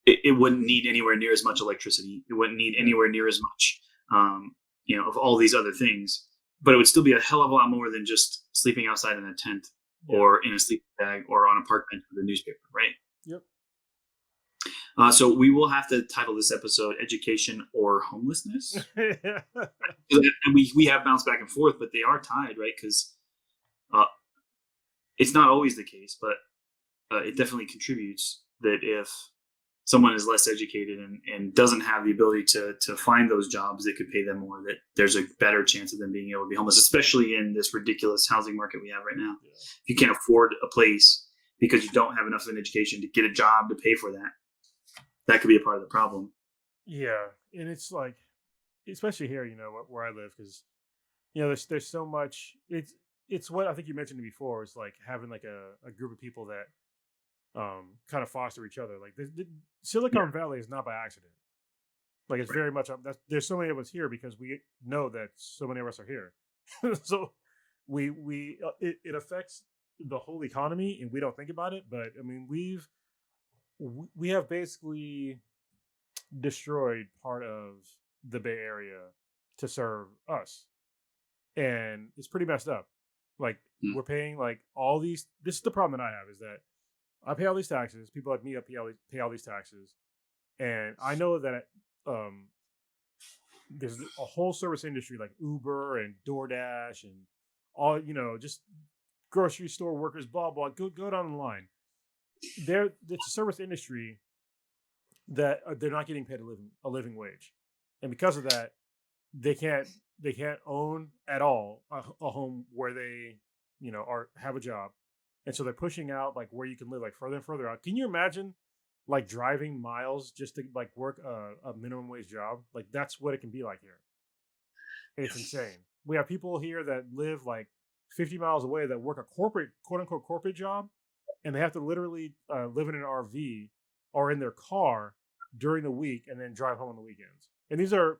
it wouldn't need anywhere near as much electricity. It wouldn't need anywhere near as much, of all these other things. But it would still be a hell of a lot more than just sleeping outside in a tent or in a sleeping bag or on a park bench with a newspaper, right? Yep. So we will have to title this episode "Education or Homelessness," and we have bounced back and forth, but they are tied, right? Because it's not always the case, but it definitely contributes that if someone is less educated and doesn't have the ability to find those jobs that could pay them more, that there's a better chance of them being able to be homeless, especially in this ridiculous housing market we have right now. Yeah. If you can't afford a place because you don't have enough of an education to get a job to pay for that, that could be a part of the problem. Yeah. And it's like, especially here, where I live, because, there's so much, it's what I think you mentioned before. It's like having like a group of people that kind of foster each other. Like the Silicon Valley is not by accident. Like it's very much there's so many of us here because we know that so many of us are here. So it affects the whole economy and we don't think about it. But I mean, we have basically destroyed part of the Bay Area to serve us, and it's pretty messed up. Like we're paying like all these. This is the problem that I have, is that I pay all these taxes. People like me pay all these taxes, and I know that there's a whole service industry like Uber and DoorDash and all, just grocery store workers, blah blah. Go down the line. It's a service industry that they're not getting paid a living wage, and because of that, they can't own at all a home where they have a job. And so they're pushing out like where you can live like further and further out. Can you imagine like driving miles just to like work a minimum wage job? Like that's what it can be like here. It's insane. We have people here that live like 50 miles away that work a corporate, quote unquote, corporate job, and they have to literally live in an RV or in their car during the week and then drive home on the weekends. And these are,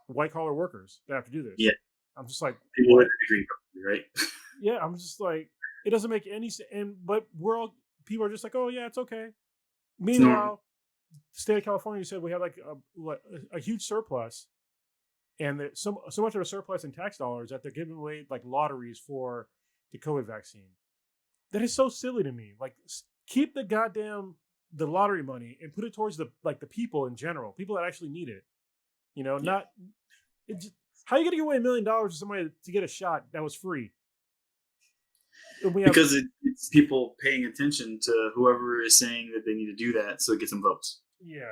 white collar workers that have to do this. Yeah. I'm just like, people with a degree, right? Yeah, I'm just like, it doesn't make any sense. But people are just like, oh yeah, it's okay. Meanwhile, the state of California said we have like a huge surplus, and so much of a surplus in tax dollars that they're giving away like lotteries for the COVID vaccine. That is so silly to me. Like, keep the lottery money and put it towards the people in general, people that actually need it. Not how are you gonna give away $1 million to somebody to get a shot that was free? Because it's people paying attention to whoever is saying that they need to do that, so it gets them votes. Yeah.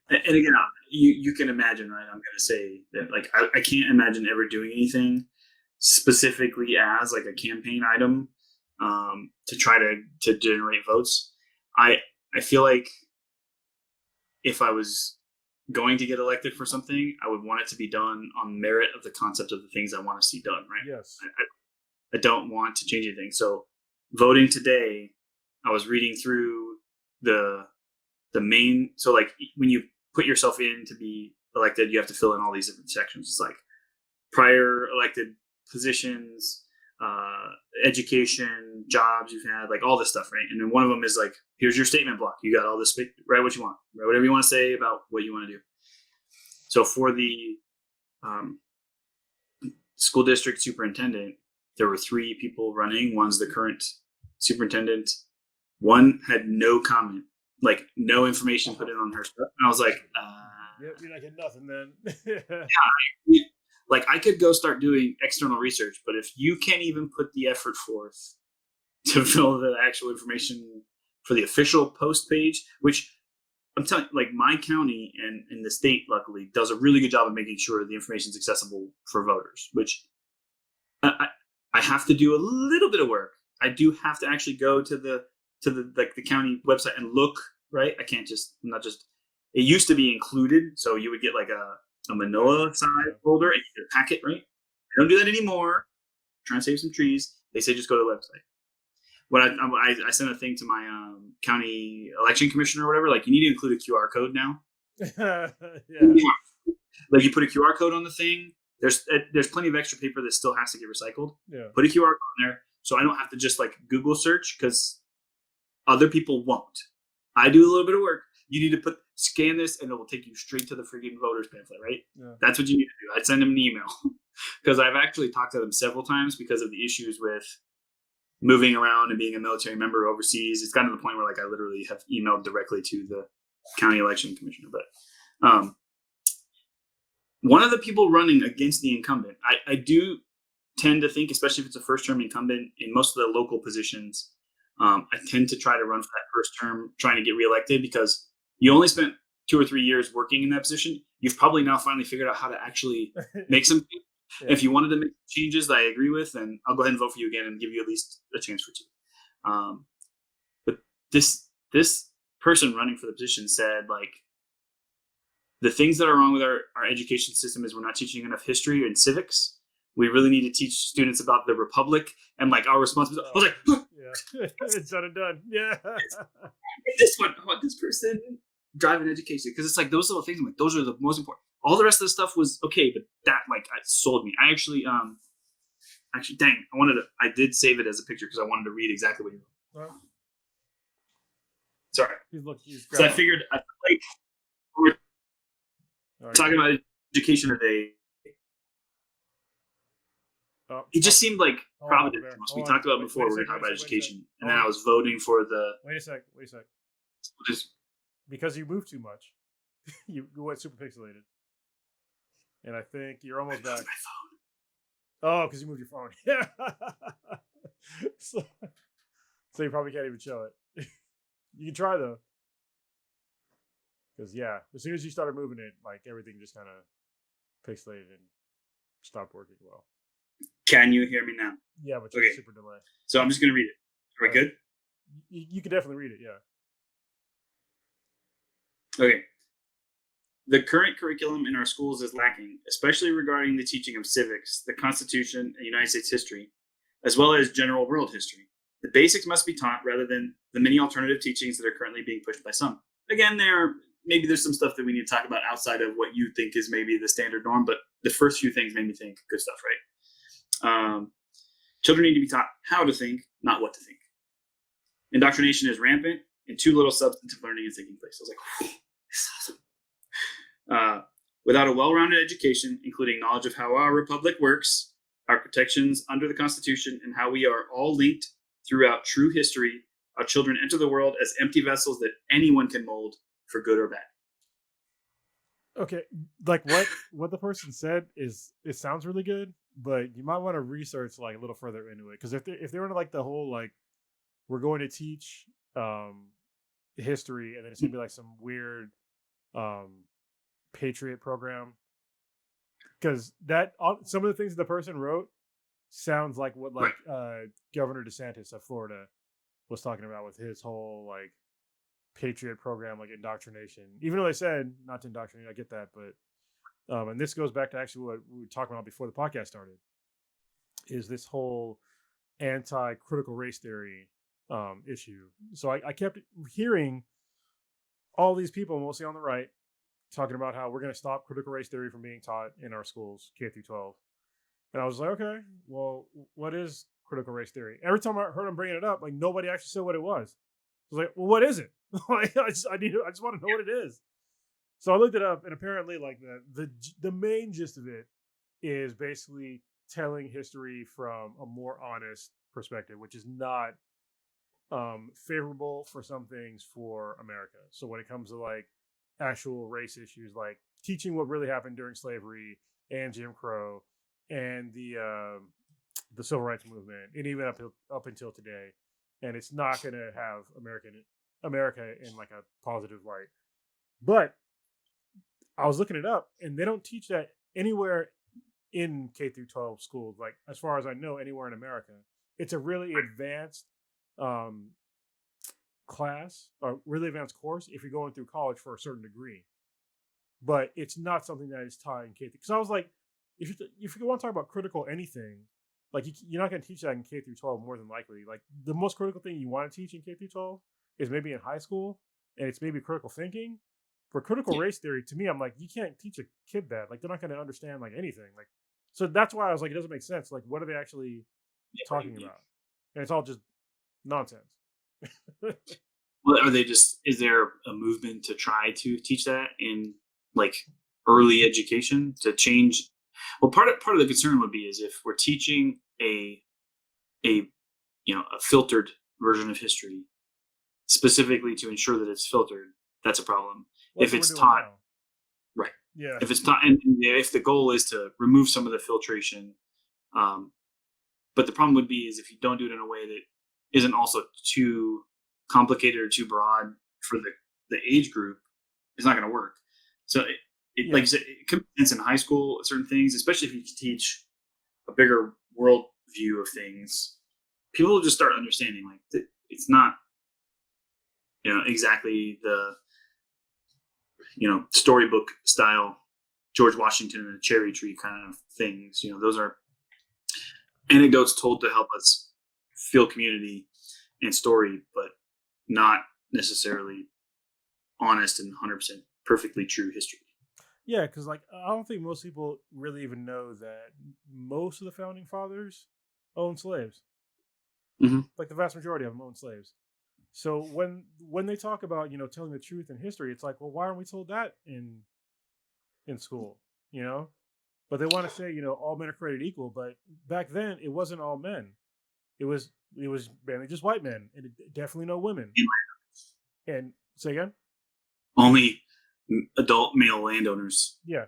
And again, you can imagine, right? I'm going to say that, like, I can't imagine ever doing anything specifically as like a campaign item to try to generate votes. I feel like if I was going to get elected for something, I would want it to be done on merit of the concept of the things I want to see done, right? Yes. I don't want to change anything. So voting today, I was reading through the main, so like when you put yourself in to be elected, you have to fill in all these different sections. It's like prior elected positions, education, jobs you've had, like all this stuff, right? And then one of them is like, here's your statement block. You got all this, write what you want, write whatever you want to say about what you want to do. So for the school district superintendent, there were 3 people running. One's the current superintendent. One had no comment, like no information put in on her stuff. And I was like, you're not getting nothing then. yeah, like I could go start doing external research, but if you can't even put the effort forth to fill the actual information for the official post page, which I'm telling you, like my county and the state, luckily, does a really good job of making sure the information is accessible for voters, which I have to do a little bit of work. I do have to actually go to the county website and look, right? I can't just, I'm not just, it used to be included. So you would get like a manila size folder and you get a packet, right? I don't do that anymore. I'm trying to save some trees. They say just go to the website. When I sent a thing to my county election commissioner or whatever, like you need to include a QR code now. Yeah. Like you put a QR code on the thing. There's plenty of extra paper that still has to get recycled. Yeah. Put a QR code on there, so I don't have to just like Google search because other people won't. I do a little bit of work. You need to scan this, and it will take you straight to the freaking voters pamphlet, right? Yeah. That's what you need to do. I'd send them an email because I've actually talked to them several times because of the issues with moving around and being a military member overseas. It's gotten to the point where like I literally have emailed directly to the county election commissioner. But one of the people running against the incumbent, I do tend to think, especially if it's a first term incumbent in most of the local positions, I tend to try to run for that first term, trying to get reelected because you only spent 2 or 3 years working in that position. You've probably now finally figured out how to actually make some. Yeah. If you wanted to make changes that I agree with, then I'll go ahead and vote for you again and give you at least a chance for 2. But this person running for the position said, like, the things that are wrong with our education system is we're not teaching enough history and civics. We really need to teach students about the republic and like our responsibility. I was like, yeah, it's done and done. Yeah. This one, I want this person driving education because it's like those little things. I'm like, those are the most important. All the rest of the stuff was okay, but that like it sold me. I actually, dang, I did save it as a picture because I wanted to read exactly what you wrote. Well, sorry. So I figured, we're talking about education today. It just seemed like providence. We talked about before. We're going to talk about education, and then I was voting for the. Wait a sec. Just because you moved too much, you went super pixelated. And I think you're almost back. My phone. Oh, because you moved your phone. Yeah. so you probably can't even show it. You can try though. Because yeah, as soon as you started moving it, like everything just kind of pixelated and stopped working well. Can you hear me now? Yeah, but you're super delay. So I'm just going to read it. Are we good? You can definitely read it, yeah. Okay. The current curriculum in our schools is lacking, especially regarding the teaching of civics, the Constitution, and United States history, as well as general world history. The basics must be taught rather than the many alternative teachings that are currently being pushed by some. Again, maybe there's some stuff that we need to talk about outside of what you think is maybe the standard norm, but the first few things made me think good stuff, right? Children need to be taught how to think, not what to think. Indoctrination is rampant, and too little substantive learning is taking place. I was like, this is awesome. Without a well-rounded education, including knowledge of how our republic works, our protections under the Constitution, and how we are all linked throughout true history, our children enter the world as empty vessels that anyone can mold for good or bad. Okay, like what the person said is, it sounds really good, but you might want to research like a little further into it, because if they're into like the whole like we're going to teach history and then it's gonna be like some weird patriot program, because that some of the things that the person wrote sounds like what like Governor DeSantis of Florida was talking about with his whole like patriot program, like indoctrination, even though they said not to indoctrinate. I get that, but and this goes back to actually what we were talking about before the podcast started, is this whole anti-critical race theory issue. So I kept hearing all these people, mostly on the right, talking about how we're going to stop critical race theory from being taught in our schools, K through 12. And I was like, okay, well, what is critical race theory? Every time I heard them bringing it up, like nobody actually said what it was. I was like, well, what is it? Like, I just want to know what it is. So I looked it up, and apparently, like the main gist of it is basically telling history from a more honest perspective, which is not favorable for some things for America. So when it comes to like actual race issues, like teaching what really happened during slavery and Jim Crow and the civil rights movement, and even up until today, and it's not going to have America in like a positive light. But I was looking it up, and they don't teach that anywhere in K through 12 schools. Like as far as I know, anywhere in America, it's a really advanced class or really advanced course if you're going through college for a certain degree. But it's not something that is taught in K. Because I was like, if you want to talk about critical anything, like you're not going to teach that in K through 12 more than likely. Like the most critical thing you want to teach in K through 12 is maybe in high school, and it's maybe critical thinking. For critical race theory, to me, I'm like, you can't teach a kid that. Like they're not going to understand like anything. Like so that's why I was like, it doesn't make sense. Like what are they actually talking about? And it's all just nonsense. Well, are they just? Is there a movement to try to teach that in like early education to change? Well, part of the concern would be is if we're teaching a filtered version of history specifically to ensure that it's filtered, that's a problem. If it's taught, right? Yeah. If it's taught, and if the goal is to remove some of the filtration, but the problem would be is if you don't do it in a way that isn't also too complicated or too broad for the age group, it's not going to work. So like you said, it could make sense in high school, certain things, especially if you teach a bigger world view of things, people will just start understanding like it's not, exactly the, storybook style, George Washington and the cherry tree kind of things. Those are anecdotes told to help us feel community and story, but not necessarily honest and 100% perfectly true history. Yeah, because like I don't think most people really even know that most of the founding fathers owned slaves. Mm-hmm. Like the vast majority of them owned slaves. So when they talk about telling the truth in history, it's like, well, why aren't we told that in school? But they want to say all men are created equal, but back then it wasn't all men. It was mainly just white men, and definitely no women. And say again? Only adult male landowners. Yeah.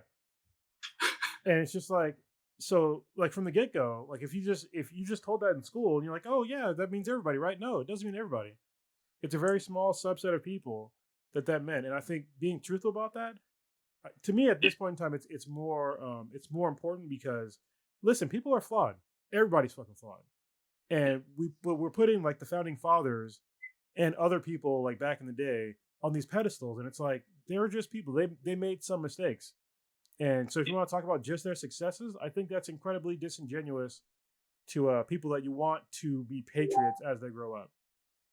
And it's just like, so like from the get-go, like if you just told that in school and you're like, oh yeah, that means everybody, right? No, it doesn't mean everybody. It's a very small subset of people that meant. And I think being truthful about that, to me at this point in time, it's more important because listen, people are flawed. Everybody's fucking flawed. And we're putting like the founding fathers and other people like back in the day on these pedestals, and it's like they're just people. They made some mistakes, and so if you want to talk about just their successes, I think that's incredibly disingenuous to people that you want to be patriots as they grow up.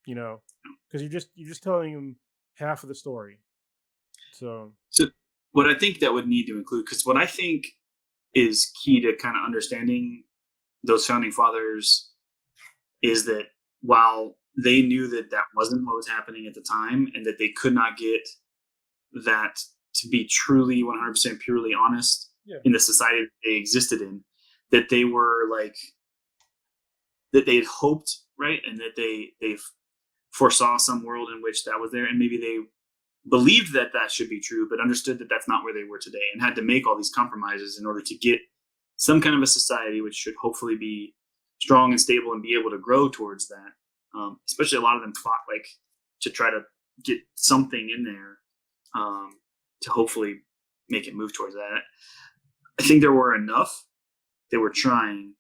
Because you're just telling them half of the story. So what I think that would need to include, because what I think is key to kind of understanding those founding fathers is that while they knew that wasn't what was happening at the time, and that they could not get that to be truly 100% purely honest in the society that they existed in, that they were like, that they had hoped, right? And that they foresaw some world in which that was there. And maybe they believed that should be true, but understood that that's not where they were today, and had to make all these compromises in order to get some kind of a society which should hopefully be strong and stable and be able to grow towards that. Especially a lot of them fought like to try to get something in there to hopefully make it move towards that. I think there were enough. They were trying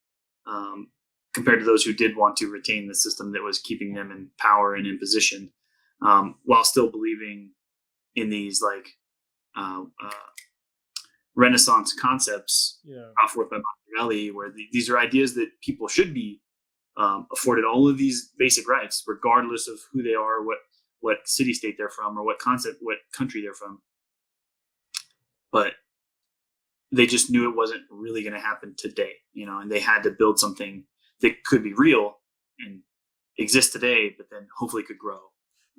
compared to those who did want to retain the system that was keeping them in power and in position, while still believing in these like Renaissance concepts brought forth by Machiavelli, where these are ideas that people should be afforded all of these basic rights, regardless of who they are, what city state they're from, or what country they're from. But they just knew it wasn't really going to happen today, and they had to build something that could be real and exist today, but then hopefully could grow.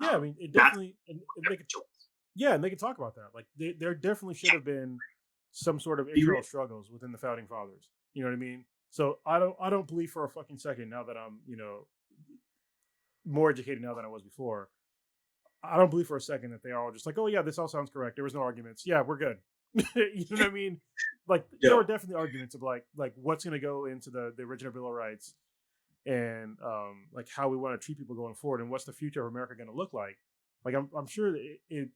Yeah, I mean, it definitely. And they could talk about that. Like, there definitely should have been some sort of internal struggles within the founding fathers. You know what I mean? So I don't believe for a fucking second now that I'm, more educated now than I was before. I don't believe for a second that they are all just like, oh yeah, this all sounds correct. There was no arguments. Yeah, we're good. You know what I mean? Like there were definitely arguments of like what's going to go into the original Bill of Rights, and like how we want to treat people going forward, and what's the future of America going to look like. Like I'm sure that it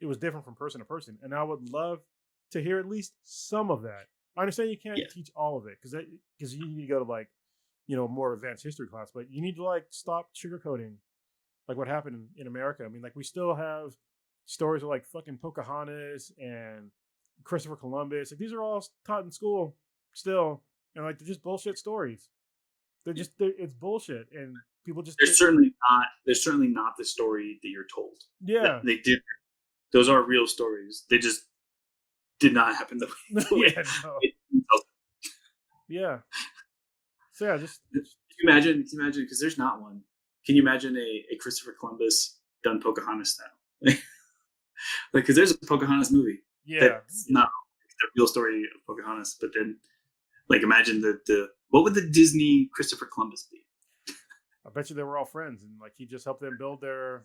it was different from person to person, and I would love to hear at least some of that. I understand you can't teach all of it because you need to go to like more advanced history class, but you need to like stop sugarcoating like what happened in America. I mean, like we still have stories of like fucking Pocahontas and Christopher Columbus. Like these are all taught in school still, and like they're just bullshit stories. It's bullshit, and people just there's certainly not the story that you're told. Yeah, they did. Those are real stories. They just did not happen the way. Yeah. So yeah, just can you imagine because there's not one. Can you imagine a Christopher Columbus done Pocahontas style? Like, because there's a Pocahontas movie. Yeah. That's not the real story of Pocahontas, but then, like, imagine what would the Disney Christopher Columbus be? I bet you they were all friends, and like he just helped them build their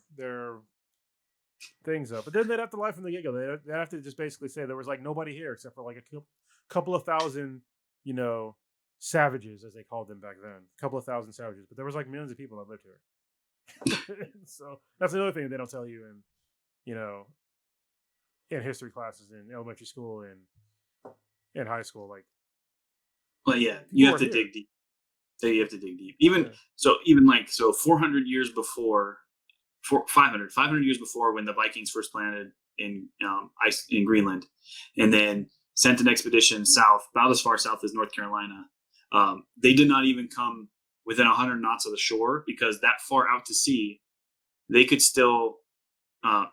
things up. But then they'd have to lie from the get go. They'd have to just basically say there was like nobody here except for like a couple of thousand, savages, as they called them back then. A couple of thousand savages, but there was like millions of people that lived here. So that's another thing they don't tell you in history classes in elementary school and in high school. Like, well, yeah, you have to dig deep. So you have to dig deep. Even 400 years before, 500 years before when the Vikings first landed in Greenland, and then sent an expedition south, about as far south as North Carolina. They did not even come within 100 knots of the shore, because that far out to sea, they could still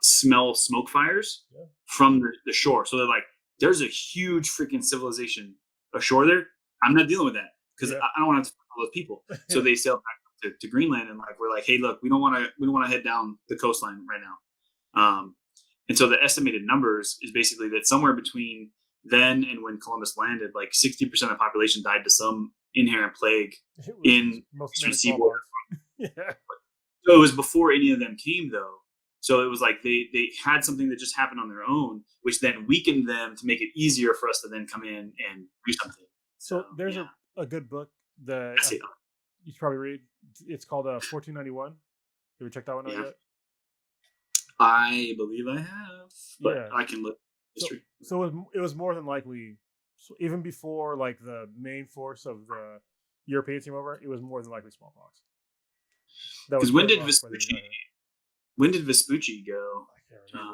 smell smoke fires from the shore. So they're like, there's a huge freaking civilization ashore there. I'm not dealing with that because I don't want to follow those people. So they sailed back to Greenland, and like we're like, hey, look, we don't want to head down the coastline right now. And so the estimated numbers is basically that somewhere between then and when Columbus landed, like 60% of the population died to some inherent plague in the seaboard. So it was before any of them came, though. So it was like they had something that just happened on their own, which then weakened them to make it easier for us to then come in and do something. So there's a good book that you should probably read. It's called 1491. Have you checked that one out yet? I believe I have, but I can look history. So it was more than likely, even before like the main force of the Europeans came over, it was more than likely smallpox. Because when did Vespucci go?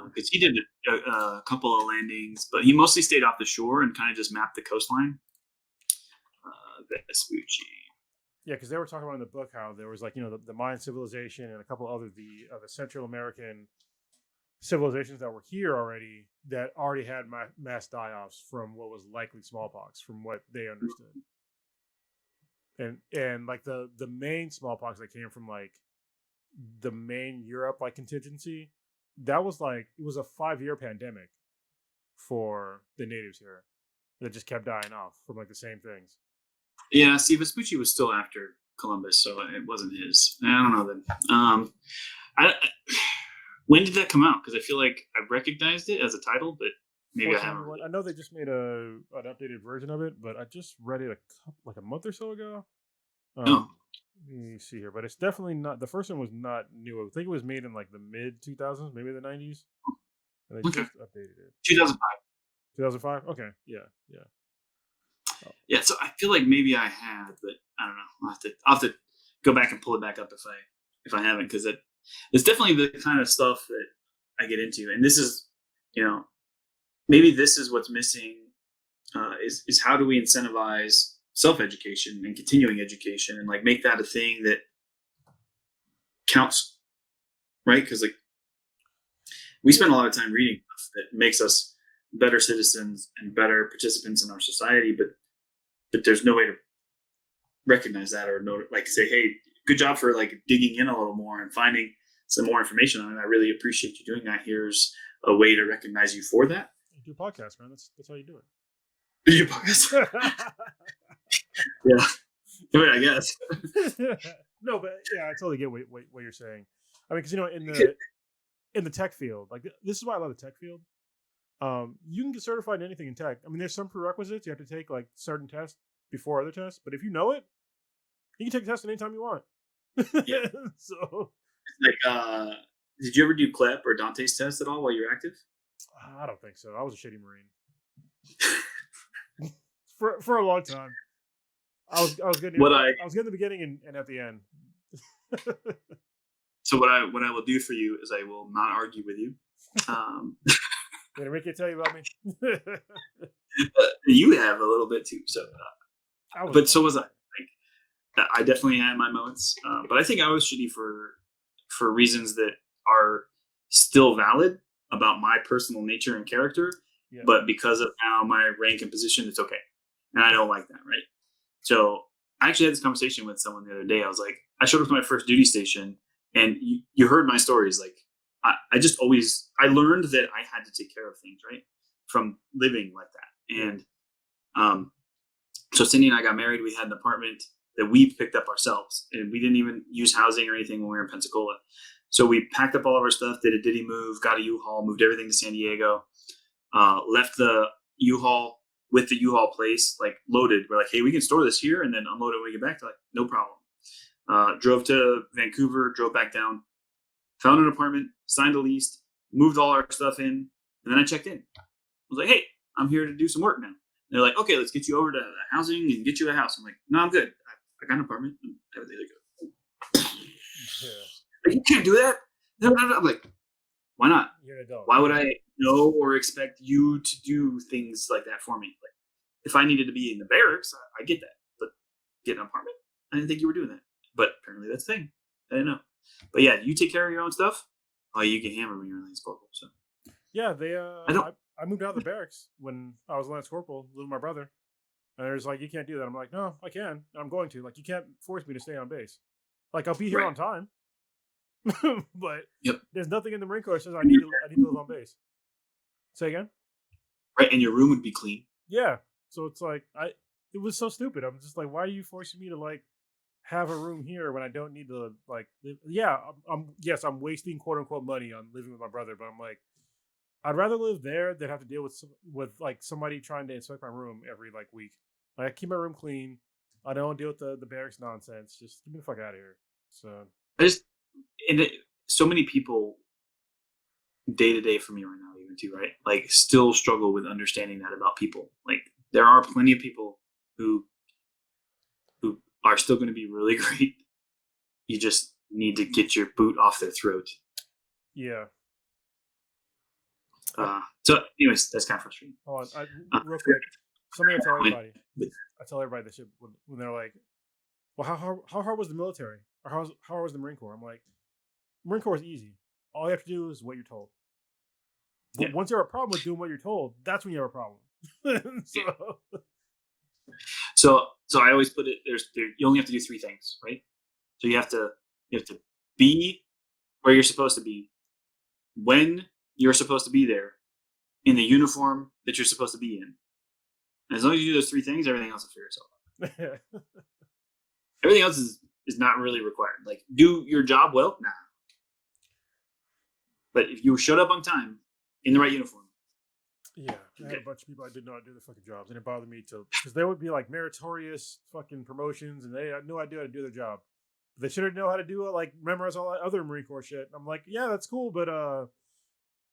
Because he did a couple of landings, but he mostly stayed off the shore and kind of just mapped the coastline. Vespucci. Yeah, because they were talking about in the book how there was like the Mayan civilization and a couple other the Central American civilizations that were here already that already had mass die-offs from what was likely smallpox, from what they understood. And like the main smallpox that came from like the main Europe like contingency, that was like it was a 5-year pandemic for the natives here that just kept dying off from like the same things. Yeah, see, Vespucci was still after Columbus, so it wasn't his. I don't know then. When did that come out? Because I feel like I recognized it as a title, but maybe I haven't. I know they just made an updated version of it, but I just read it like a month or so ago. Let me see here, but it's definitely not. The first one was not new. I think it was made in like the mid 2000s, maybe the 90s, and they just updated it. 2005. 2005. Okay, yeah. Yeah, so I feel like maybe I have, but I don't know. I'll have to go back and pull it back up if I haven't, because it's definitely the kind of stuff that I get into, and this is, maybe this is what's missing, is how do we incentivize self-education and continuing education and like make that a thing that counts, right? Because like we spend a lot of time reading stuff that makes us better citizens and better participants in our society, but there's no way to recognize that or like say, hey, good job for like digging in a little more and finding some more information on it. I really appreciate you doing that. Here's a way to recognize you for that. You do a podcast, man. That's how you do it. Do you podcast? Yeah. I mean, I guess. No, but yeah, I totally get what you're saying. I mean, because in the tech field, like this is why I love the tech field. You can get certified in anything in tech. I mean, there's some prerequisites you have to take, like certain tests before other tests. But if you know it, you can take a test anytime you want. Yeah. So, Like, did you ever do CLEP or Dante's test at all while you're active? I don't think so. I was a shitty Marine for a long time. I was getting I was getting the beginning and at the end. So what I will do for you is I will not argue with you. Did Enrique tell you about me? You have a little bit too. So, but so was I. Like, I definitely had my moments, but I think I was shitty for reasons that are still valid about my personal nature and character. Yeah. But because of now my rank and position, it's okay, and I don't like that, right? So I actually had this conversation with someone the other day. I was like, I showed up to my first duty station, and you heard my stories. Like, I learned that I had to take care of things, right, from living like that. And so Cindy and I got married. We had an apartment that we picked up ourselves, and we didn't even use housing or anything when we were in Pensacola. So we packed up all of our stuff, did a Diddy move, got a U-Haul, moved everything to San Diego, left the U-Haul with the U-Haul place, like loaded. We're like, hey, we can store this here and then unload it when we get back. They're like, no problem. Drove to Vancouver, drove back down, found an apartment, signed a lease, moved all our stuff in, and then I checked in. I was like, hey, I'm here to do some work now. And they're like, okay, let's get you over to housing and get you a house. I'm like, no, I'm good. I got an apartment and everything's good. Yeah. Like, you can't do that. I'm like, why not? You're an adult. Why would I know or expect you to do things like that for me? Like, if I needed to be in the barracks, I get that. But get an apartment? I didn't think you were doing that. But apparently that's the thing. I didn't know. But yeah, you take care of your own stuff. Oh, you get hammered when you're in Lance Corporal. So yeah, I moved out of the barracks when I was Lance Corporal with my brother. And there's like, you can't do that. I'm like, no, I can. I'm going to. Like, you can't force me to stay on base. Like, I'll be here on time. But there's nothing in the Marine Corps that says I need to live on base. Say again? Right, and your room would be clean. Yeah. So it's like, it was so stupid. I'm just like, why are you forcing me to like have a room here when I don't need to like live? Yeah, I'm wasting quote unquote money on living with my brother, but I'm like, I'd rather live there than have to deal with like somebody trying to inspect my room every like week. Like, I keep my room clean. I don't deal with the barracks nonsense. Just get me the fuck out of here. So so many people day to day for me right now, even too, right? Like, still struggle with understanding that about people. Like, there are plenty of people who are still going to be really great. You just need to get your boot off their throat. Yeah. So, anyways, that's kind of frustrating. Hold on, real quick. Something I tell everybody. I tell everybody this shit when they're like, "Well, how hard was the military, or how hard was the Marine Corps?" I'm like, Marine Corps is easy. All you have to do is what you're told. But once you have a problem with doing what you're told, that's when you have a problem. So I always put it. You only have to do three things, right? So you have to be where you're supposed to be, when you're supposed to be there, in the uniform that you're supposed to be in. And as long as you do those three things, everything else will figure itself out. Everything else is not really required. Like, do your job well? Nah. But if you showed up on time, in the right uniform. Yeah, I had a bunch of people that did not do their fucking jobs, and it bothered me too. Because they would be like meritorious fucking promotions, and they had no idea how to do their job. They should have known how to do it, like memorize all that other Marine Corps shit. And I'm like, yeah, that's cool, but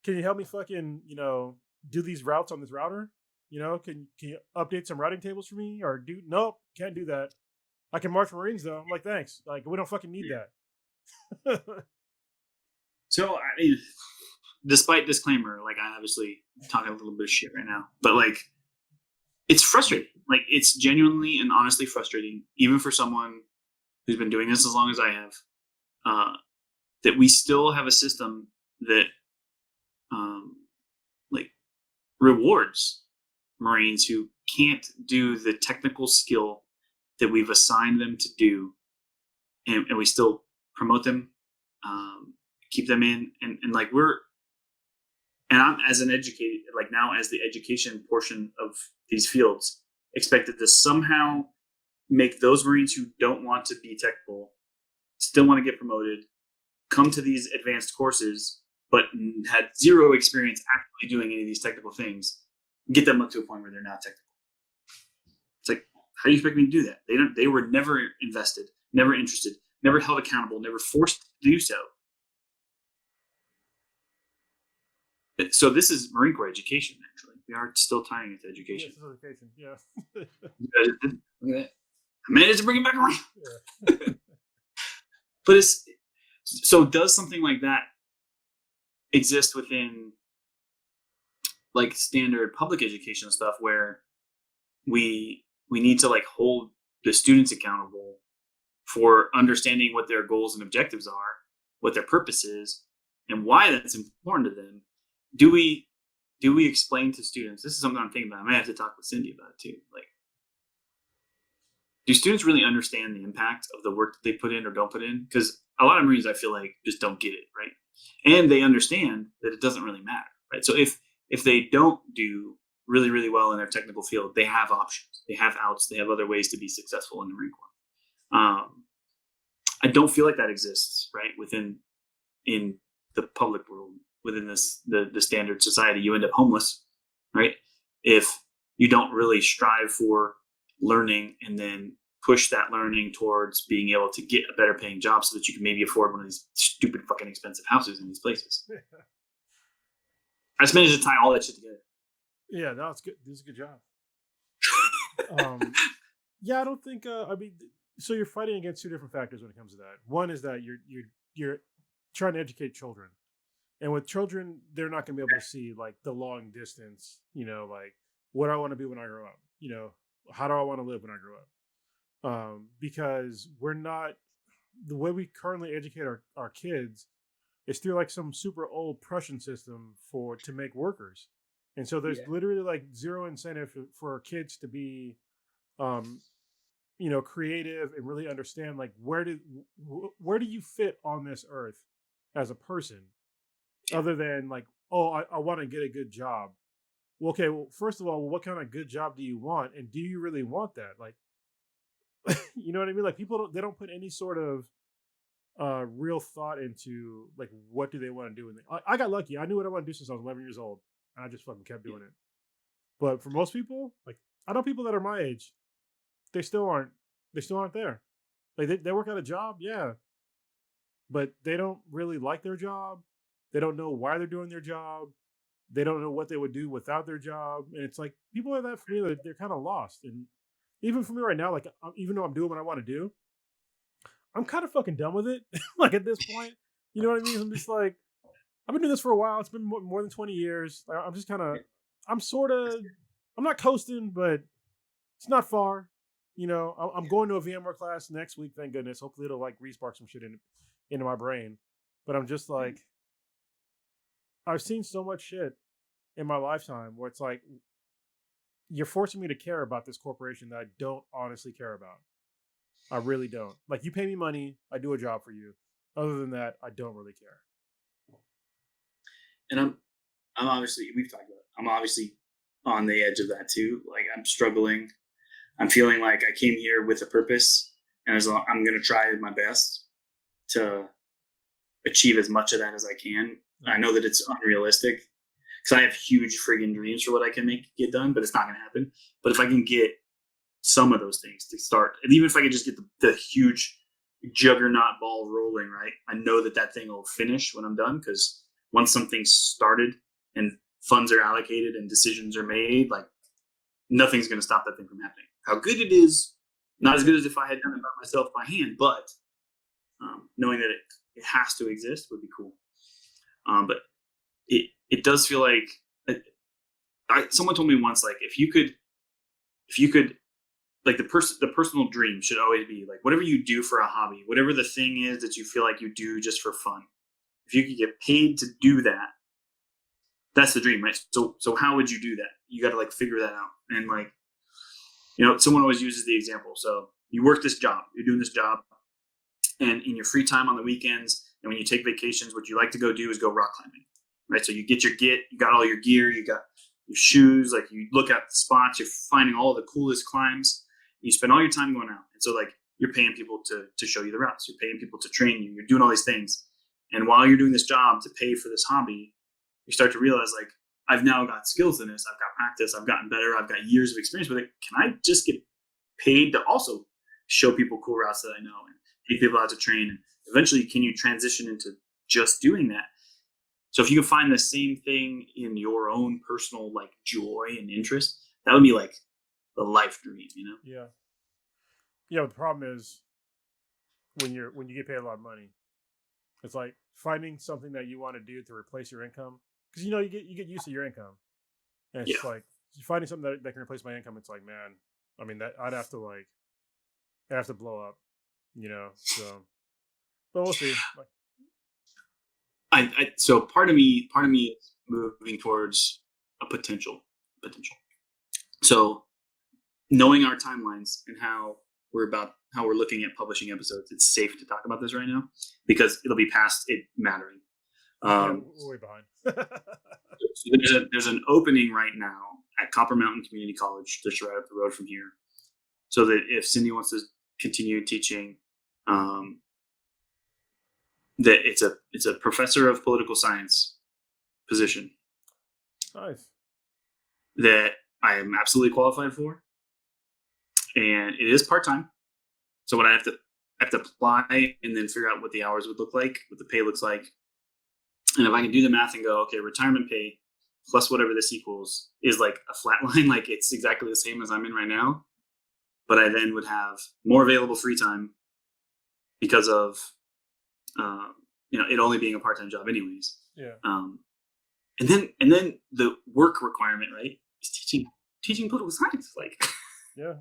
can you help me fucking, do these routes on this router? Can you update some routing tables for me? Or nope, can't do that. I can march Marines though. I'm like, thanks. Like, we don't fucking need that. So, I mean, despite disclaimer, like, I obviously talking a little bit of shit right now, but like, it's frustrating. Like, it's genuinely and honestly frustrating, even for someone who's been doing this as long as I have, that we still have a system that, like, rewards Marines who can't do the technical skill that we've assigned them to do, and we still promote them, keep them in, and like, I'm as an educated, like, now as the education portion of these fields, expected to somehow make those Marines who don't want to be technical, still want to get promoted, come to these advanced courses, but had zero experience actually doing any of these technical things, get them up to a point where they're now technical. It's like, how do you expect me to do that? They were never invested, never interested, never held accountable, never forced to do so. So this is Marine Corps education, actually. We are still tying it to education. Yes, education, yeah. Look at that. I managed to bring it back around. Yeah. But so does something like that exist within like standard public education stuff where we need to like hold the students accountable for understanding what their goals and objectives are, what their purpose is, and why that's important to them? Do we explain to students? This is something I'm thinking about. I might have to talk with Cindy about it too. Like, do students really understand the impact of the work that they put in or don't put in? Because a lot of Marines, I feel like, just don't get it, right? And they understand that it doesn't really matter, right? So if they don't do really, really well in their technical field, they have options, they have outs, they have other ways to be successful in the Marine Corps. I don't feel like that exists, right? In the public world, within the standard society, you end up homeless, right? If you don't really strive for learning and then push that learning towards being able to get a better paying job so that you can maybe afford one of these stupid fucking expensive houses in these places. I just managed to tie all that shit together. Yeah, no, it's good. This is a good job. Yeah, I don't think. I mean, so you're fighting against two different factors when it comes to that. One is that you're trying to educate children, and with children, they're not going to be able to see like the long distance. You know, like what do I want to be when I grow up. You know, how do I want to live when I grow up? Because we're not the way we currently educate our kids is through like some super old Prussian system to make workers. And so there's literally like zero incentive for our kids to be, creative and really understand like where do you fit on this earth as a person, other than like, oh, I want to get a good job. Well, okay, well, first of all, what kind of good job do you want, and do you really want that? Like, you know what I mean? Like people they don't put any sort of real thought into like what do they want to do. And I got lucky. I knew what I wanted to do since I was 11 years old. And I just fucking kept doing it. But for most people, like I know people that are my age, they still aren't there. Like they work at a job, yeah. But they don't really like their job. They don't know why they're doing their job. They don't know what they would do without their job. And it's like people like that for me, they're kind of lost. And even for me right now, like even though I'm doing what I want to do, I'm kind of fucking done with it. Like at this point, you know what I mean? I'm just like, I've been doing this for a while. It's been more than 20 years. I'm just kind of, I'm not coasting, but it's not far. You know, I'm going to a VMware class next week. Thank goodness. Hopefully it'll like re-spark some shit into my brain. But I'm just like, I've seen so much shit in my lifetime where it's like, you're forcing me to care about this corporation that I don't honestly care about. I really don't. Like, you pay me money, I do a job for you. Other than that, I don't really care. And I'm obviously, we've talked about it, I'm obviously on the edge of that too. Like, I'm struggling. I'm feeling like I came here with a purpose, and I'm going to try my best to achieve as much of that as I can. I know that it's unrealistic because I have huge friggin' dreams for what I can get done, but it's not going to happen. But if I can get some of those things to start, and even if I could just get the huge juggernaut ball rolling, right? I know that thing will finish when I'm done, because once something's started and funds are allocated and decisions are made, like nothing's going to stop that thing from happening. How good it is, not as good as if I had done it by myself by hand, but knowing that it has to exist would be cool. But it does feel like someone told me once, like if you could like the personal dream should always be like whatever you do for a hobby, whatever the thing is that you feel like you do just for fun. If you could get paid to do that, that's the dream, right? So how would you do that? You got to like figure that out. And like, you know, someone always uses the example. So you work this job, you're doing this job, and in your free time on the weekends and when you take vacations, what you like to go do is go rock climbing, right? So you got all your gear, you got your shoes, like you look at the spots, you're finding all the coolest climbs, You spend all your time going out. And so like you're paying people to show you the routes. You're paying people to train you. You're doing all these things. And while you're doing this job to pay for this hobby, you start to realize like, I've now got skills in this. I've got practice. I've gotten better. I've got years of experience with it. Can I just get paid to also show people cool routes that I know and take people out to train? And eventually, can you transition into just doing that? So if you can find the same thing in your own personal like joy and interest, that would be like the life dream, you know? Yeah. Yeah, but the problem is when you get paid a lot of money, it's like finding something that you want to do to replace your income. Because you get used to your income. And it's like finding something that can replace my income, it's like, man, I mean that I'd have to blow up, you know. So but we'll see. So part of me is moving towards a potential. So knowing our timelines and how we're looking at publishing episodes, it's safe to talk about this right now because it'll be past it mattering. We're way behind. So there's an opening right now at Copper Mountain Community College, just right up the road from here. So that if Cindy wants to continue teaching, that it's a professor of political science position. Nice. That I am absolutely qualified for, and it is part-time. So what I have to apply and then figure out what the hours would look like, what the pay looks like. And if I can do the math and go, okay, retirement pay plus whatever this equals is like a flat line, like it's exactly the same as I'm in right now. But I then would have more available free time because of, it only being a part-time job anyways. Yeah. And then the work requirement, right, is teaching political science. Like, yeah,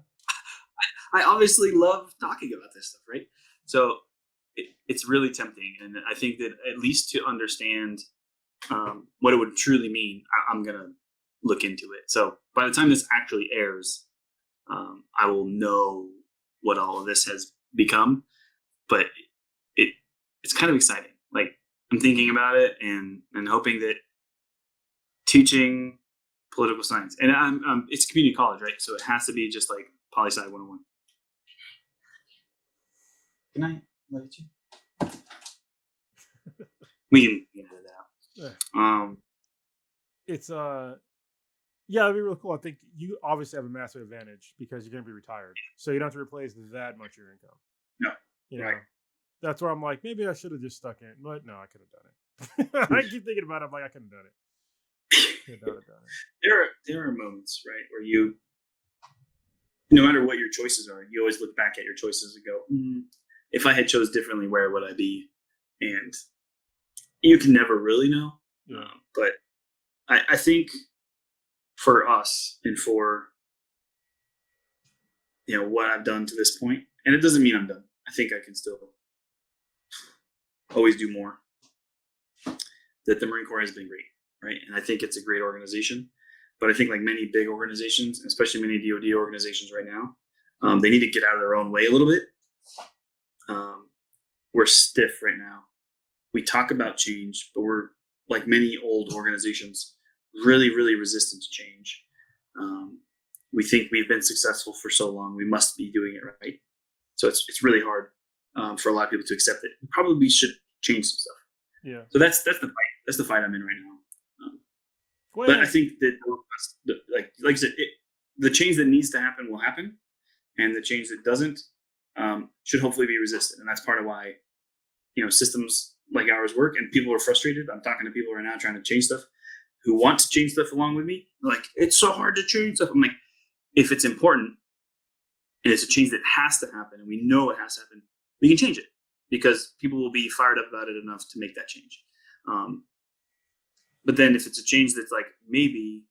I obviously love talking about this stuff, right? So it's really tempting, and I think that at least to understand what it would truly mean, I'm gonna look into it. So by the time this actually airs, I will know what all of this has become. But it's kind of exciting. Like I'm thinking about it and hoping that teaching political science, and it's community college, right? So it has to be just like poli-sci 101. Good night. Love you. We can edit that out. It's yeah, it'd be real cool. I think you obviously have a massive advantage because you're gonna be retired, so you don't have to replace that much of your income. No, you right. know, that's where I'm like, maybe I should have just stuck in, but no, I could have done it. I keep thinking about it. I'm like, I could have done it. There are moments, right, where you, no matter what your choices are, you always look back at your choices and go, if I had chose differently, where would I be? And you can never really know. Yeah. But I think for us and for what I've done to this point, and it doesn't mean I'm done. I think I can still always do more. That the Marine Corps has been great, right? And I think it's a great organization. But I think like many big organizations, especially many DoD organizations right now, they need to get out of their own way a little bit. We're stiff right now. We talk about change, but we're like many old organizations, really, really resistant to change. We think we've been successful for so long. We must be doing it right. So it's really hard for a lot of people to accept it. We probably should change some stuff. Yeah. So that's the fight. That's the fight I'm in right now. But I think that, like I said, the change that needs to happen will happen, and the change that doesn't should hopefully be resisted. And that's part of why, systems like ours work. And people are frustrated. I'm talking to people right now trying to change stuff, who want to change stuff along with me. They're like, it's so hard to change stuff. I'm like, if it's important and it's a change that has to happen, and we know it has to happen, we can change it because people will be fired up about it enough to make that change. But then if it's a change that's like maybe,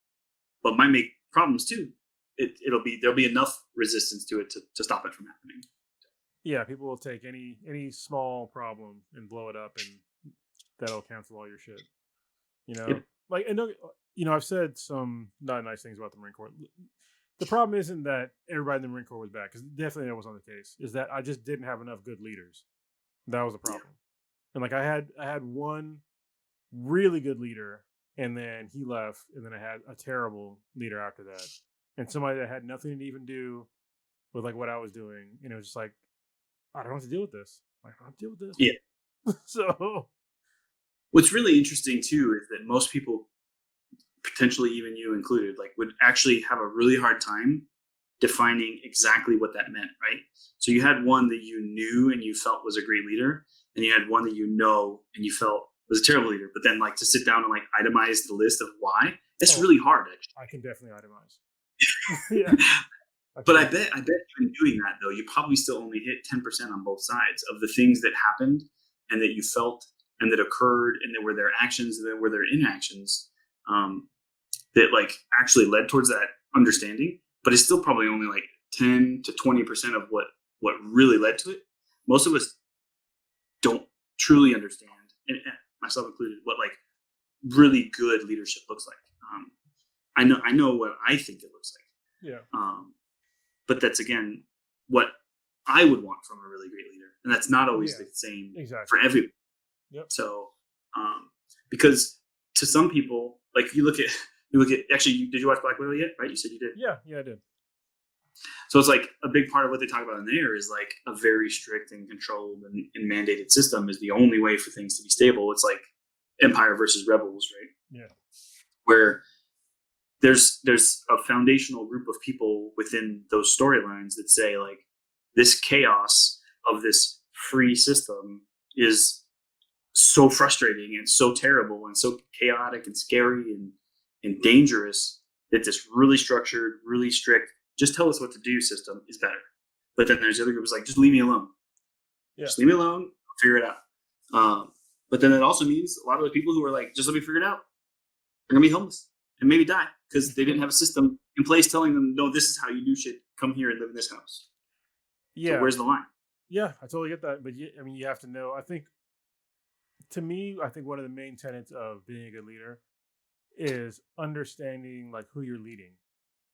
but might make problems too, there'll be enough resistance to it to stop it from happening. Yeah, people will take any small problem and blow it up, and that'll cancel all your shit. Yep. Like, and I've said some not nice things about the Marine Corps. The problem isn't that everybody in the Marine Corps was bad, because definitely that wasn't the case. Is that I just didn't have enough good leaders. That was the problem. Yeah. And like I had one really good leader, and then he left, and then I had a terrible leader after that, and somebody that had nothing to even do with like what I was doing. You know, just like I don't have to deal with this. Like, I don't have to deal with this. Yeah. So What's really interesting too is that most people, potentially even you included, like would actually have a really hard time defining exactly what that meant, right? So you had one that you knew and you felt was a great leader, and you had one that you know and you felt was a terrible leader. But then like to sit down and like itemize the list of why, it's really hard actually. I can definitely itemize. Yeah. But I bet in doing that though, you probably still only hit 10% on both sides of the things that happened and that you felt and that occurred, and there were their actions and there were their inactions that like actually led towards that understanding. But it's still probably only like 10 to 20% of what really led to it. Most of us don't truly understand, and myself included, what like really good leadership looks like. I know what I think it looks like. Yeah. But that's again what I would want from a really great leader, and that's not always the same for everyone. Yep. So, because to some people, like you look at actually, did you watch Black Widow yet? Right, you said you did. Yeah, I did. So it's like a big part of what they talk about in there is like a very strict and controlled and mandated system is the only way for things to be stable. It's like Empire versus Rebels, right? Yeah. Where there's a foundational group of people within those storylines that say like this chaos of this free system is so frustrating and so terrible and so chaotic and scary and dangerous that this really structured, really strict, just tell us what to do system is better. But then there's the other groups like, just leave me alone. Yeah. Just leave me alone, I'll figure it out. But then it also means a lot of the people who are like, just let me figure it out, they're going to be homeless and maybe die because they didn't have a system in place telling them, no, this is how you do shit. Come here and live in this house. Yeah. So where's the line? Yeah, I totally get that. But I mean, you have to know, I think one of the main tenets of being a good leader is understanding like who you're leading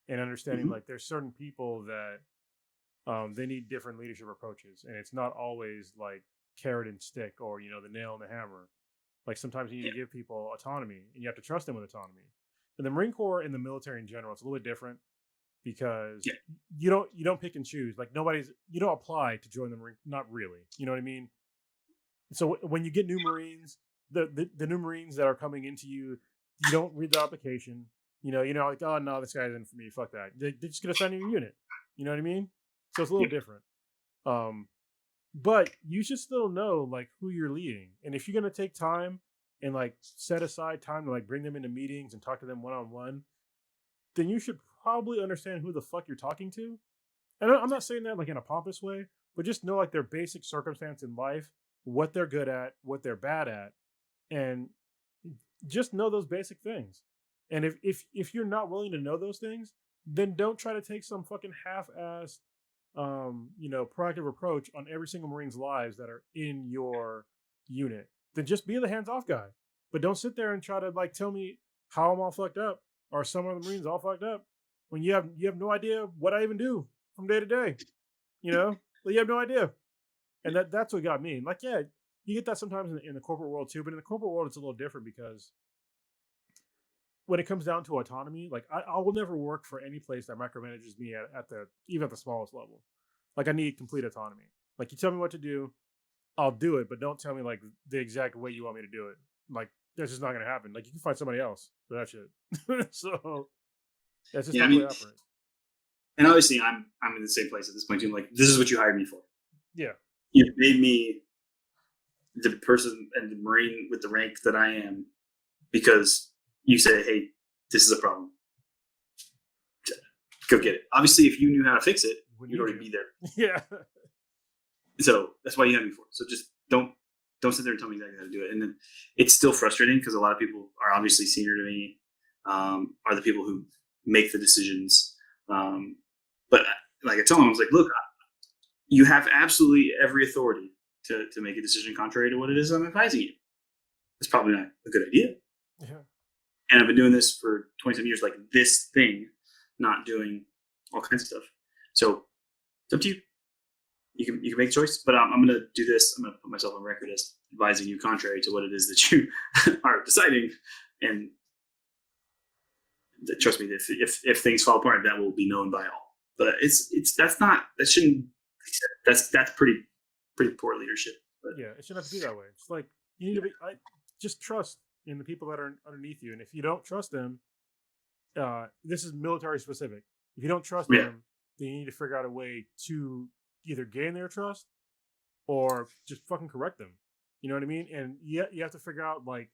and understanding like there's certain people that they need different leadership approaches, and it's not always like carrot and stick or, you know, the nail and the hammer. Like sometimes you need to give people autonomy and you have to trust them with autonomy. In the Marine Corps and the military in general, it's a little bit different because you don't pick and choose. Like you don't apply to join the Marine, not really. You know what I mean? So when you get new Marines, the new Marines that are coming into you, you don't read the application. You know, like, oh no, this guy isn't for me. Fuck that. They're just gonna send you a unit. You know what I mean? So it's a little different. But you should still know like who you're leading, and if you're gonna take time and like set aside time to like bring them into meetings and talk to them one-on-one, then you should probably understand who the fuck you're talking to. And I'm not saying that like in a pompous way, but just know like their basic circumstance in life, what they're good at, what they're bad at, and just know those basic things. And if you're not willing to know those things, then don't try to take some fucking half-assed proactive approach on every single Marine's lives that are in your unit. Then just be the hands-off guy. But don't sit there and try to like tell me how I'm all fucked up or some of the Marines all fucked up when you have no idea what I even do from day to day. You know? Like, you have no idea. And that's what got me. Like, yeah, you get that sometimes in the corporate world too, but in the corporate world it's a little different because when it comes down to autonomy, like I will never work for any place that micromanages me even at the smallest level. Like I need complete autonomy. Like you tell me what to do, I'll do it, but don't tell me like the exact way you want me to do it. Like that's just not going to happen. Like you can find somebody else for that shit. So that's just not the way I operate. And obviously I'm in the same place at this point too. Like this is what you hired me for. Yeah. You've made me the person and the Marine with the rank that I am because you say, hey, this is a problem. Go get it. Obviously, if you knew how to fix it, you'd already be there. Yeah. So that's why you had me for. So just don't sit there and tell me exactly how to do it. And then it's still frustrating because a lot of people are obviously senior to me, are the people who make the decisions. But like I tell them, I was like, look, you have absolutely every authority to make a decision contrary to what it is I'm advising you. It's probably not a good idea. Yeah. And I've been doing this for 27 years, like this thing, not doing all kinds of stuff. So it's up to you. You can make a choice, but I'm going to do this. I'm going to put myself on record as advising you contrary to what it is that you are deciding. And trust me, if things fall apart, that will be known by all. But that's pretty poor leadership. But Yeah, it shouldn't have to be that way. It's like you need to just trust in the people that are underneath you, and if you don't trust them, this is military specific. If you don't trust them, then you need to figure out a way to either gain their trust or just fucking correct them. You know what I mean? And you have to figure out like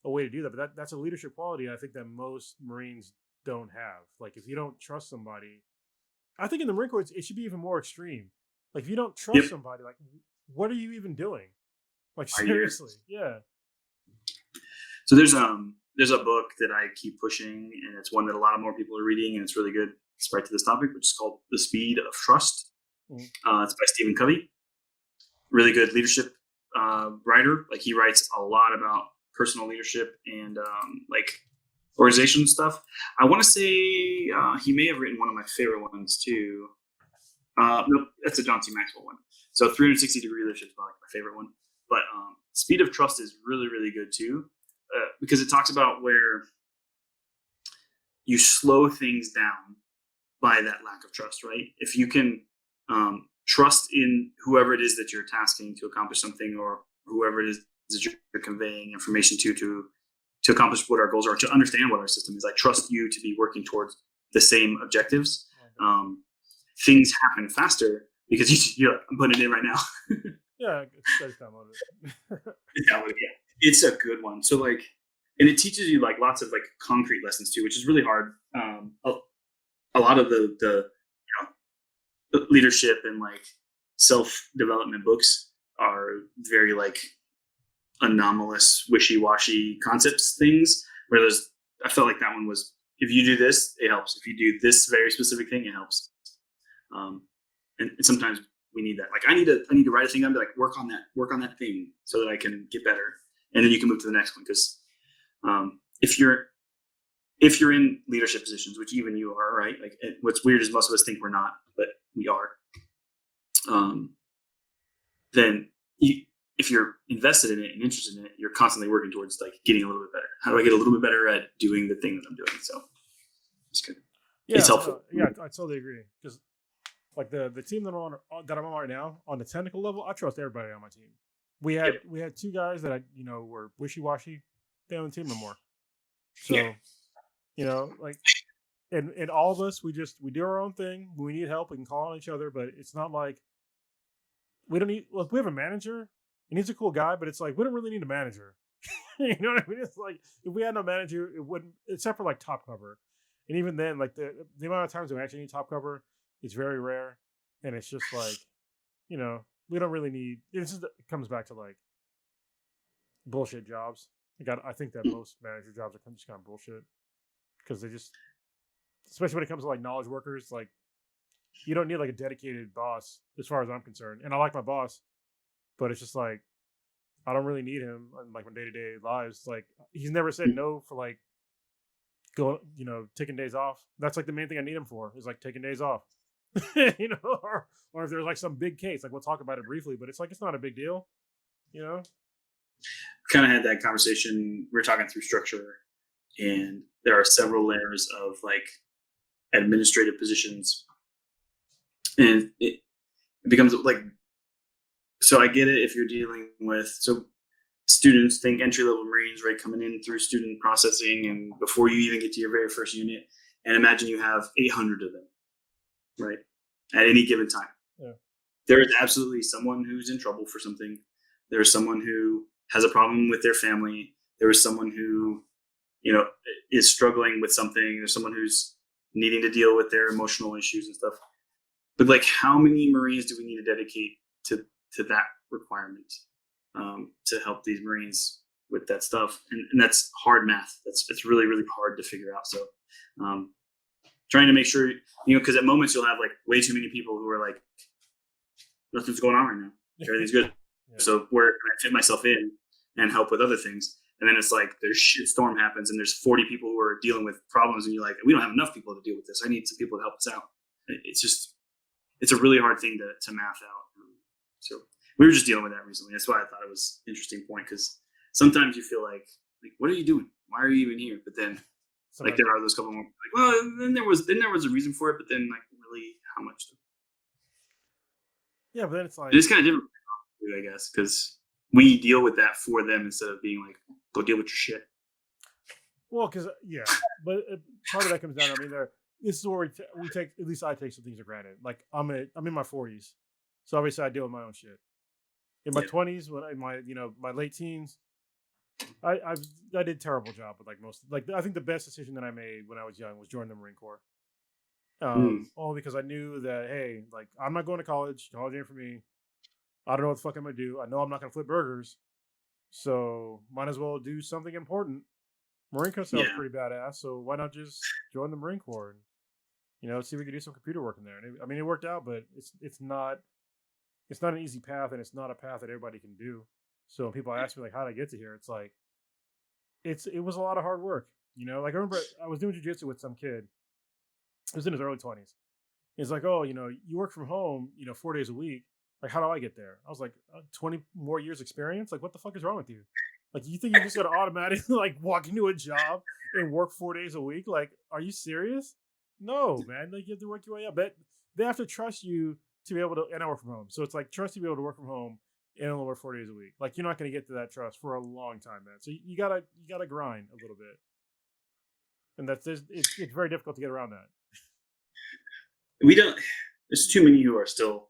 a way to do that. But that's a leadership quality I think that most Marines don't have. Like if you don't trust somebody, I think in the Marine Corps it should be even more extreme. Like if you don't trust somebody, like what are you even doing? Like seriously, yeah. So there's a book that I keep pushing, and it's one that a lot of more people are reading, and it's really good. It's right to this topic, which is called The Speed of Trust. Mm-hmm. It's by Stephen Covey. Really good leadership writer. Like he writes a lot about personal leadership and like organizational stuff. I want to say he may have written one of my favorite ones too. No, that's a John C. Maxwell one. So 360-degree leadership is like my favorite one. But Speed of Trust is really, really good too, because it talks about where you slow things down by that lack of trust, right? If you can trust in whoever it is that you're tasking to accomplish something, or whoever it is that you're conveying information to accomplish what our goals are, to understand what our system is. I trust you to be working towards the same objectives. Things happen faster because you're like, I'm putting it in right now. Yeah, it's downloaded. It's a good one. So like, and it teaches you like lots of like concrete lessons too, which is really hard. A lot of the leadership and like self-development books are very like anomalous, wishy-washy concepts things. Whereas I felt like that one was, if you do this, it helps. If you do this very specific thing, it helps. And sometimes we need that. Like I need to write a thing. I'm like work on that thing so that I can get better, and then you can move to the next one. Because if you're in leadership positions, which even you are, right? Like what's weird is most of us think we're not, but we are. Then if you're invested in it and interested in it, you're constantly working towards like getting a little bit better. How do I get a little bit better at doing the thing that I'm doing? So it's good. Yeah, it's helpful. I totally agree. Because like the team that I'm on right now, on the technical level, I trust everybody on my team. We had two guys that were wishy-washy. They're on the team no more. So like and all of us, we do our own thing. When we need help, we can call on each other, but it's not like we don't need. Look, we have a manager, and he's a cool guy, but it's like we don't really need a manager. You know what I mean? It's like if we had no manager, it wouldn't, except for like top cover, and even then, like the amount of times we actually need top cover is very rare, and it's just like we don't really need. It comes back to like bullshit jobs. I think that most manager jobs are just kind of bullshit because they just, especially when it comes to like knowledge workers, like you don't need like a dedicated boss as far as I'm concerned. And I like my boss, but it's just like I don't really need him in like my day-to-day lives. Like he's never said no for like taking days off. That's like the main thing I need him for is like taking days off. Or if there's like some big case, like we'll talk about it briefly, but it's like it's not a big deal, Kind of had that conversation. We're talking through structure, and there are several layers of like administrative positions, and it becomes like, so I get it if you're dealing with students, think entry-level Marines, right, coming in through student processing, and before you even get to your very first unit, and imagine you have 800 of them, right, at any given time. Yeah. There is absolutely someone who's in trouble for something. There's someone who has a problem with their family. There is someone who, is struggling with something. There's someone who's needing to deal with their emotional issues and stuff. But like, how many Marines do we need to dedicate to that requirement to help these Marines with that stuff? And that's hard math. It's really, really hard to figure out. So trying to make sure, because at moments you'll have like way too many people who are like, nothing's going on right now. Everything's good. Yeah. So where can I fit myself in and help with other things? And then it's like there's shit storm happens and there's 40 people who are dealing with problems, and you're like, we don't have enough people to deal with this. I need some people to help us out. It's a really hard thing to math out. So we were just dealing with that recently. That's why I thought it was an interesting point, because sometimes you feel like, what are you doing? Why are you even here? But then like there are those couple more like, well, then there was a reason for it, but then like we're really how much. Yeah, but then it's like And it's kind of different, I guess, because we deal with that for them instead of being like, go deal with your shit. well, because but part of that comes down. I mean, this is where we take, at least I take some things for granted. Like I'm in my 40s, so obviously I deal with my own shit. In my 20s, when in my my late teens, I did a terrible job with like most. Like I think the best decision that I made when I was young was join the Marine Corps. Only because I knew that, hey, like I'm not going to college. College ain't for me. I don't know what the fuck I'm gonna do. I know I'm not gonna flip burgers, so might as well do something important. Marine Corps sounds pretty badass, so why not just join the Marine Corps and see if we could do some computer work in there. And it worked out, but it's not an easy path, and it's not a path that everybody can do. So when people ask me like how did I get to here, it's like it was a lot of hard work. Like I remember I was doing jiu-jitsu with some kid. He was in his early 20s. He's like, oh, you work from home, 4 days a week. Like, how do I get there? I was like, 20 more years experience? Like, what the fuck is wrong with you? Like, you think you're just going to automatically, like, walk into a job and work 4 days a week? Like, are you serious? No, man. Like, you have to work your way up. But they have to trust you to be able to, and I work from home. So it's like, trust you to be able to work from home and only work 4 days a week. Like, you're not going to get to that trust for a long time, man. So you gotta grind a little bit. And it's very difficult to get around that. There's too many who are still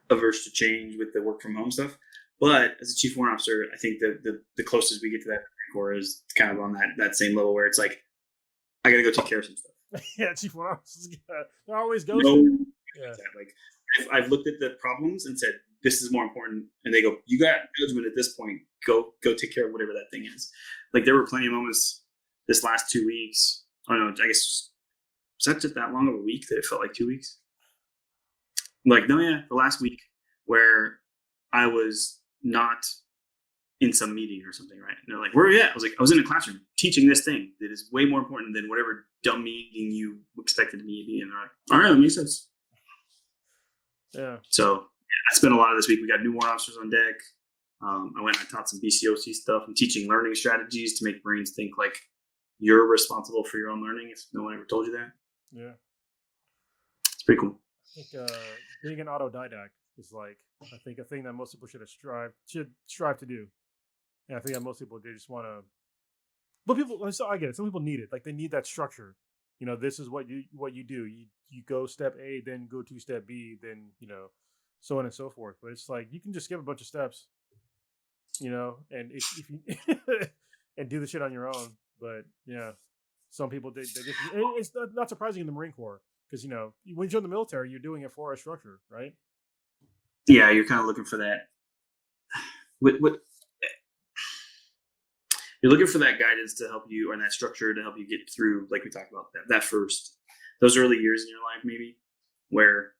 averse to change with the work from home stuff. But as a chief warrant officer, I think the closest we get to that core is kind of on that same level where it's like, I got to go take care of some stuff. Yeah, chief warrant officers, they're always ghosting. No, yeah. Like I've looked at the problems and said, this is more important. And they go, you got judgment at this point. Go take care of whatever that thing is. Like there were plenty of moments this last 2 weeks. I don't know, I guess, was that just that long of a week that it felt like 2 weeks? Like, no, yeah, the last week where I was not in some meeting or something, right? And they're like, where are you at? I was in a classroom teaching this thing that is way more important than whatever dumb meeting you expected me to be in. They're like, all right, that makes sense. Yeah. So I spent a lot of this week. We got new warrant officers on deck. I went and I taught some BCOC stuff. I'm teaching learning strategies to make Marines think like you're responsible for your own learning if no one ever told you that. Yeah. It's pretty cool. I think being an autodidact is like, I think a thing that most people should strive to do. And I think that most people, they just want to, but people, so I get it. Some people need it. Like they need that structure. This is what you do. You go step A, then go to step B, then, so on and so forth. But it's like, you can just skip a bunch of steps, and if you and do the shit on your own. But yeah, some people, they just, it's not surprising in the Marine Corps. Because, when you join the military, you're doing it for a structure, right? Yeah, you're kind of looking for that. What you're looking for that guidance to help you, or that structure to help you get through, like we talked about, those early years in your life, maybe, where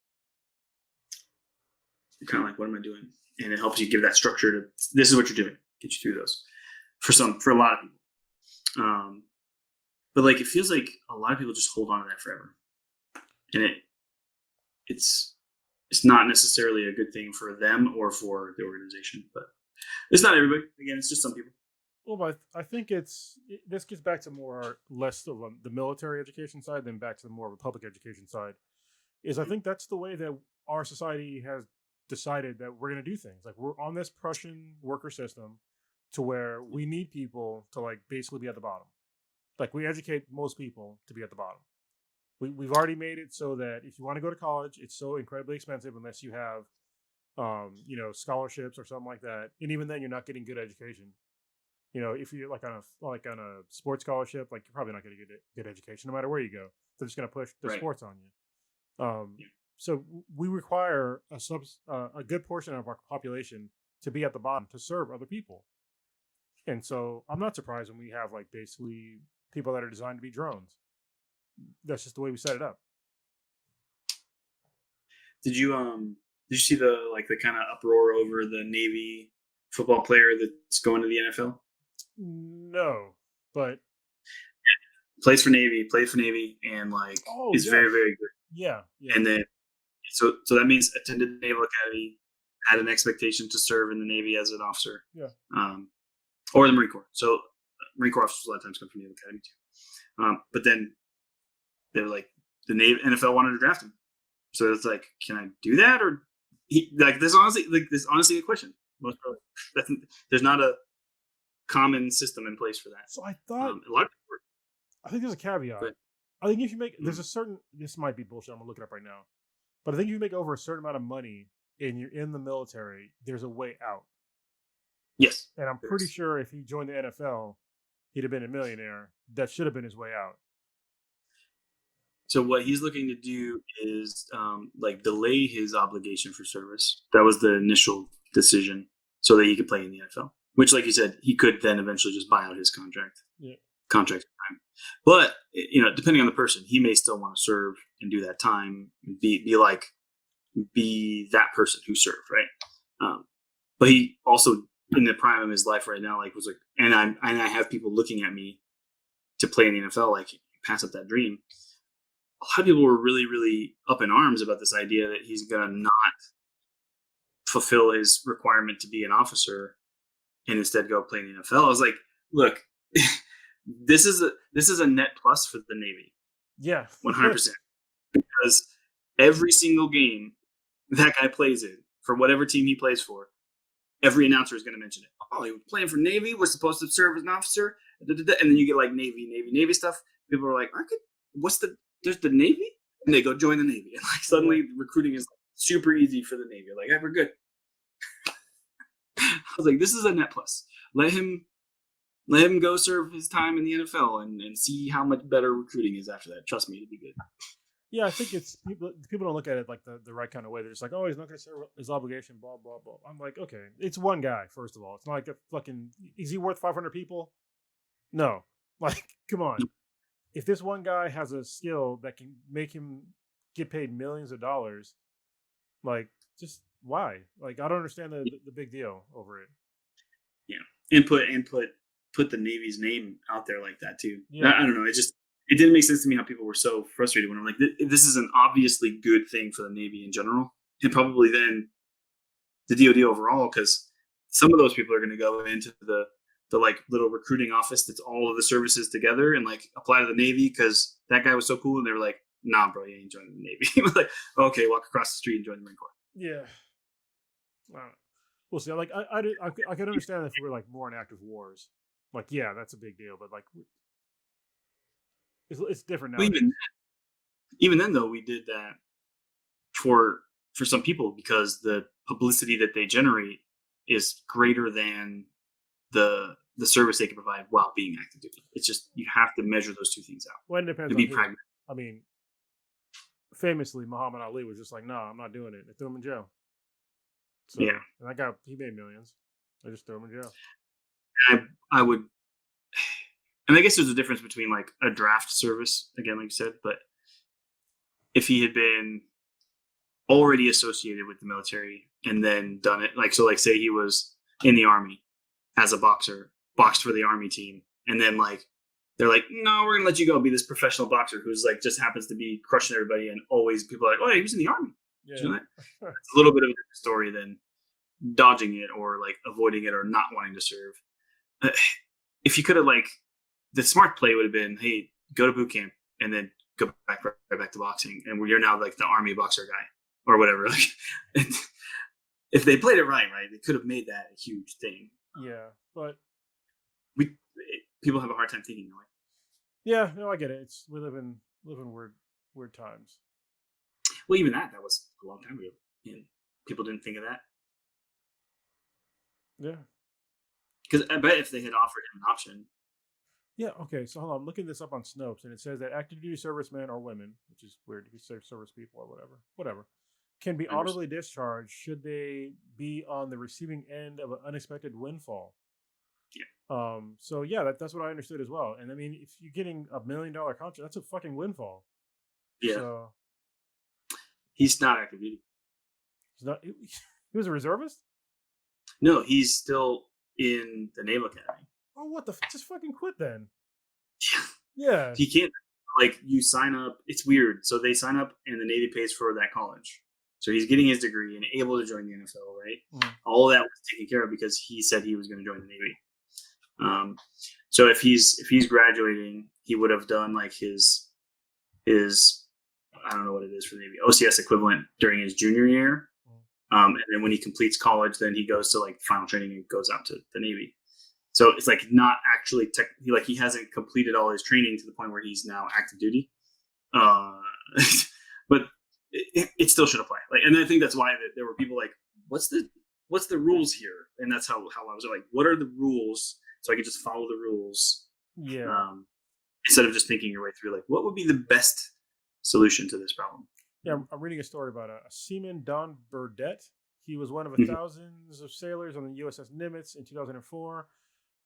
you're kind of like, what am I doing? And it helps you give that structure to, this is what you're doing, get you through those. For a lot of people. But like, it feels like a lot of people just hold on to that forever. And it's not necessarily a good thing for them or for the organization, but it's not everybody. Again, it's just some people. Well, but I think this gets back to less of the military education side than back to the more of a public education side. I think that's the way that our society has decided that we're going to do things. Like we're on this Prussian worker system to where we need people to like basically be at the bottom. Like we educate most people to be at the bottom. We've already made it so that if you want to go to college, it's so incredibly expensive unless you have, scholarships or something like that. And even then, you're not getting good education. If you're like on a sports scholarship, like you're probably not going to get good education no matter where you go. They're just going to push the sports on you. So we require a good portion of our population to be at the bottom to serve other people. And so I'm not surprised when we have like basically people that are designed to be drones. That's just the way we set it up. Did you see the kind of uproar over the Navy football player that's going to the NFL? No, but played for Navy, and is very, very good. Yeah. And then so that means attended the Naval Academy, had an expectation to serve in the Navy as an officer. Yeah. Or the Marine Corps. So Marine Corps officers a lot of times come from the Naval Academy too. But then they were like, the NFL wanted to draft him. So it's like, can I do that? Or there's honestly a question. Most probably. There's not a common system in place for that. So I thought a lot of people I think there's a caveat. I think if you make there's a certain this might be bullshit. I'm gonna look it up right now, but I think if you make over a certain amount of money and you're in the military, there's a way out. Yes, and I'm pretty sure if he joined the NFL, he'd have been a millionaire. That should have been his way out. So what he's looking to do is delay his obligation for service. That was the initial decision, so that he could play in the NFL. Which, like you said, he could then eventually just buy out his contract. Yeah. Contract time. But depending on the person, he may still want to serve and do that time. Be that person who served, right? But he also, in the prime of his life right now, was like, and I have people looking at me to play in the NFL, like, pass up that dream. A lot of people were really, really up in arms about this idea that he's going to not fulfill his requirement to be an officer and instead go play in the NFL. I was like, look, this is a net plus for the Navy. Yeah, 100%. Because every single game that guy plays in, for whatever team he plays for, every announcer is going to mention it. Oh, he was playing for Navy. We're supposed to serve as an officer. And then you get like Navy stuff. People are like, there's the Navy? And they go join the Navy. And like suddenly recruiting is super easy for the Navy. Like, hey, we're good. I was like, this is a net plus. Let him go serve his time in the NFL and see how much better recruiting is after that. Trust me, it'll be good. Yeah, I think it's people don't look at it like the right kind of way. They're just like, oh, he's not going to serve his obligation, blah, blah, blah. I'm like, okay, it's one guy, first of all. It's not like a fucking, is he worth 500 people? No. Like, come on. If this one guy has a skill that can make him get paid millions of dollars, like, just why? Like, I don't understand the big deal over it. Yeah, and put the Navy's name out there like that too. Yeah. I don't know. It didn't make sense to me how people were so frustrated when I'm like, this is an obviously good thing for the Navy in general, and probably then the DoD overall, because some of those people are going to go into the like little recruiting office that's all of the services together and like apply to the Navy because that guy was so cool, and they were like, nah, bro, you ain't joining the Navy. He was like, okay, walk across the street and join the Marine Corps. Yeah. We'll see. Like, I could understand if we were like more in active wars. Like, yeah, that's a big deal, but like, it's different now. Even then, though, we did that for some people because the publicity that they generate is greater than the service they can provide while being active duty. It's just you have to measure those two things out. Well, it depends. To be pragmatic. I mean, famously, Muhammad Ali was just like, "No, I'm not doing it." They threw him in jail. So, yeah, and he made millions. They just threw him in jail. I would, and I guess there's a difference between like a draft service, again, like you said, but if he had been already associated with the military and then done it, like, so like say he was in the Army as a boxer, boxed for the Army team, and then like they're like, no, we're gonna let you go be this professional boxer who's like just happens to be crushing everybody, and always people are like, oh, he was in the Army. Yeah. You know that? It's a little bit of a different story than dodging it or like avoiding it or not wanting to serve. If you could have, like, the smart play would have been, hey, go to boot camp and then go right back to boxing, and you're now like the Army boxer guy or whatever. Like, if they played it right, they could have made that a huge thing. Yeah, but people have a hard time thinking that way. Yeah, no, I get it. We live in weird times. Well, even that was a long time ago. And people didn't think of that. Yeah. Because I bet if they had offered him an option. Yeah, okay, so hold on. I'm looking this up on Snopes, and it says that active duty servicemen or women, which is weird if you say service people or whatever, can be honorably discharged should they be on the receiving end of an unexpected windfall. Yeah. So yeah, that's what I understood as well. And I mean, if you're getting $1 million contract, that's a fucking windfall. Yeah. So, he's not active duty. He was a reservist? No, he's still in the Naval Academy. Oh, what the? Just fucking quit then. Yeah. Yeah. He can't, like, you sign up. It's weird. So they sign up and the Navy pays for that college. So he's getting his degree and able to join the NFL, right? Mm. All of that was taken care of because he said he was going to join the Navy. So if he's graduating, he would have done like his I don't know what it is for the Navy, OCS equivalent during his junior year. And then when he completes college, then he goes to like final training and goes out to the Navy. So it's like not actually he hasn't completed all his training to the point where he's now active duty. But it still should apply. Like, and I think that's why there were people like, what's the rules here? And that's how I was like, what are the rules? So I could just follow the rules. Yeah. Instead of just thinking your way through, like, what would be the best solution to this problem? Yeah, I'm reading a story about a seaman, Don Burdett. He was one of thousands of sailors on the USS Nimitz in 2004,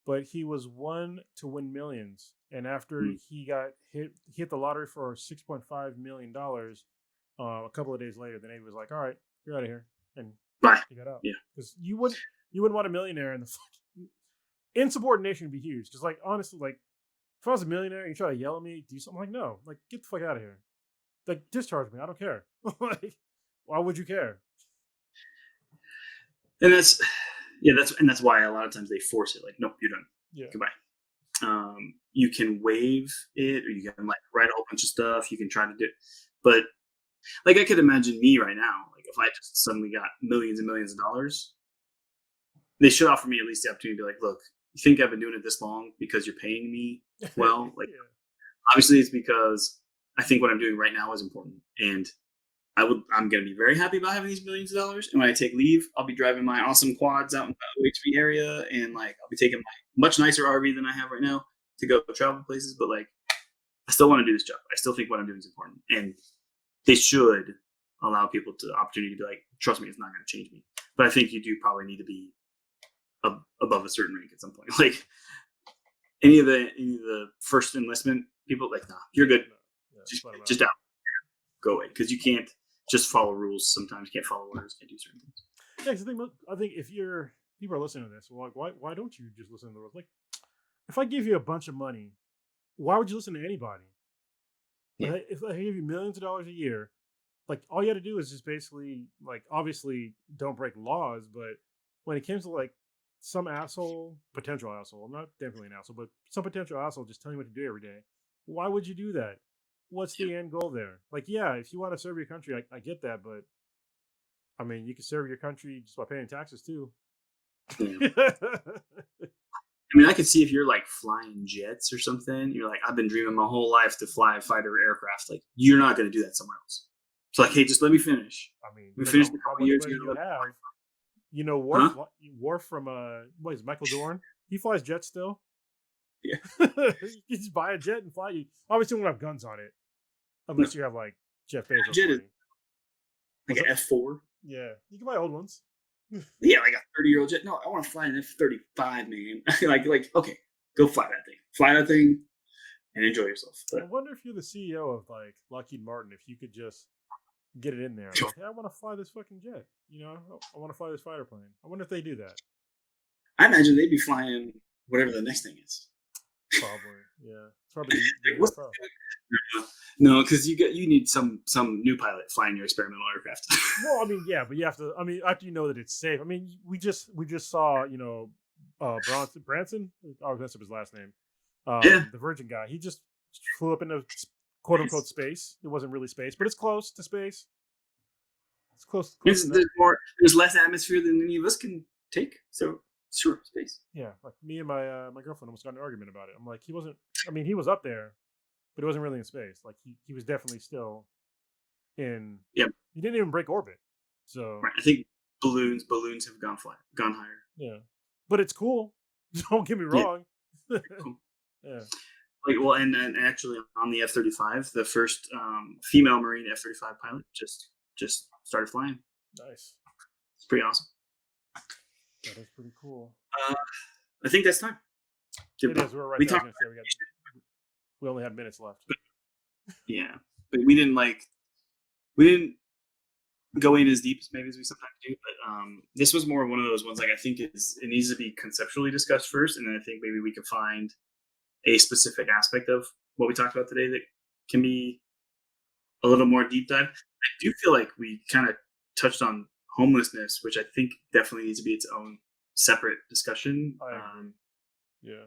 but he was one to win millions. And after he hit the lottery for $6.5 million, a couple of days later, the Navy was like, "All right, you're out of here," and Bye. he got out. Yeah, because you wouldn't want a millionaire in the insubordination would be huge. Because like honestly, like if I was a millionaire and you try to yell at me, do something, like no, like get the fuck out of here. Like, discharge me. I don't care. Like, why would you care? And that's why a lot of times they force it. Like, nope, you're done. Yeah. Goodbye. You can waive it, or you can like write a whole bunch of stuff. You can try to do it, but like I could imagine me right now. Like, if I just suddenly got millions and millions of dollars, they should offer me at least the opportunity to be like, look, you think I've been doing it this long because you're paying me well? Like, obviously, it's because I think what I'm doing right now is important, and I'm going to be very happy about having these millions of dollars. And when I take leave, I'll be driving my awesome quads out in the OHV area, and like I'll be taking my much nicer RV than I have right now to go travel places. But like, I still want to do this job. I still think what I'm doing is important, and they should allow people the opportunity to be like, trust me, it's not going to change me. But I think you do probably need to be above a certain rank at some point. Like any of the first enlistment people, like, nah, you're good. Just out, go away, because you can't just follow rules. Sometimes you can't follow orders, can't do certain things. Yeah, I think if people are listening to this, well, like, why don't you just listen to the rules? Like, if I give you a bunch of money, why would you listen to anybody? Yeah. If I give you millions of dollars a year, like all you have to do is just basically, like, obviously don't break laws, but when it comes to like some potential asshole, not definitely an asshole, but some potential asshole just telling you what to do every day, why would you do that? What's the end goal there? Like, yeah, if you want to serve your country, I get that, but I mean, you can serve your country just by paying taxes too. Yeah. I mean, I could see if you're like flying jets or something. You're like, I've been dreaming my whole life to fly a fighter aircraft. Like, you're not going to do that somewhere else. It's like, hey, just let me finish. I mean, we finished a couple years ago. You know, Worf from what is Michael Dorn? He flies jets still. Yeah. You just buy a jet and fly. You obviously won't have guns on it, unless you have like Jeff Bezos. Jet is like an F4. Yeah, you can buy old ones. Yeah, like a 30-year-old jet. No, I want to fly an F-35, man. like, okay, go fly that thing, and enjoy yourself. But I wonder if you're the CEO of like Lockheed Martin, if you could just get it in there. Like, hey, I want to fly this fucking jet. You know, I want to fly this fighter plane. I wonder if they do that. I imagine they'd be flying whatever the next thing is. Probably, yeah. It's probably no, because you need some new pilot flying your experimental aircraft. Well, I mean, yeah, but you have to. I mean, after you know that it's safe. I mean, we just saw, you know, Branson. I was messing up his last name. The Virgin guy. He just flew up into quote unquote space. It wasn't really space, but it's close to space. It's close. There's less atmosphere than any of us can take. So. Sure, space. Yeah, like me and my girlfriend almost got in an argument about it. I'm like, he wasn't. I mean, he was up there, but it wasn't really in space. Like he was definitely still in. Yeah. He didn't even break orbit. So right. I think balloons have gone higher. Yeah, but it's cool. Don't get me wrong. Yeah. Cool. Yeah. Like, well, and actually on the F-35, the first female Marine F-35 pilot just started flying. Nice. It's pretty awesome. That is pretty cool. I think that's time. It is. We're right there. We only have minutes left. Yeah, but we didn't go in as deep as maybe as we sometimes do. But this was more one of those ones. Like, I think it needs to be conceptually discussed first, and then I think maybe we can find a specific aspect of what we talked about today that can be a little more deep dive. I do feel like we kind of touched on homelessness, which I think definitely needs to be its own separate discussion. Yeah,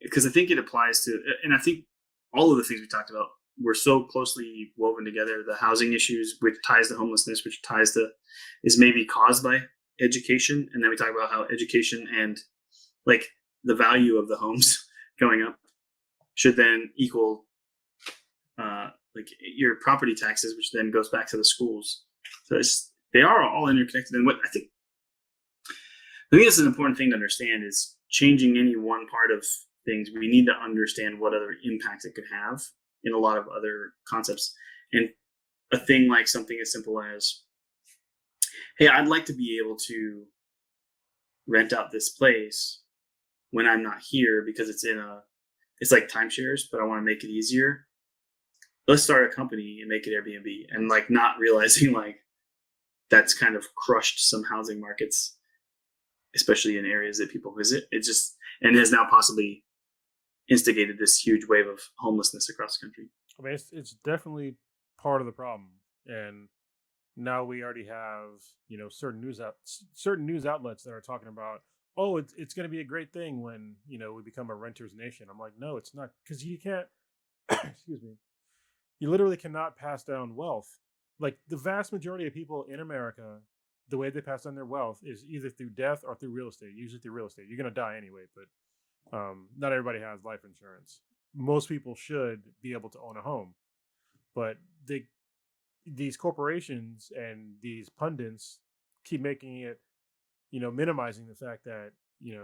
because I think it applies to, and I think all of the things we talked about we're so closely woven together. The housing issues, which ties to homelessness, which ties to is maybe caused by education, and then we talk about how education and like the value of the homes going up should then equal like your property taxes, which then goes back to the schools. So they are all interconnected. And what I think this is an important thing to understand is changing any one part of things. We need to understand what other impacts it could have in a lot of other concepts. And a thing like something as simple as, hey, I'd like to be able to rent out this place when I'm not here because it's like timeshares, but I want to make it easier. Let's start a company and make it Airbnb, and like not realizing like that's kind of crushed some housing markets, especially in areas that people visit. It just, and has now possibly instigated this huge wave of homelessness across the country. I mean, it's definitely part of the problem. And now we already have, certain news outlets that are talking about, oh, it's going to be a great thing when, we become a renters nation. I'm like, no, it's not, because you can't, excuse me, you literally cannot pass down wealth. Like the vast majority of people in America, the way they pass down their wealth is either through death or through real estate. Usually through real estate. You're going to die anyway, but not everybody has life insurance. Most people should be able to own a home, but these corporations and these pundits keep making it, minimizing the fact that,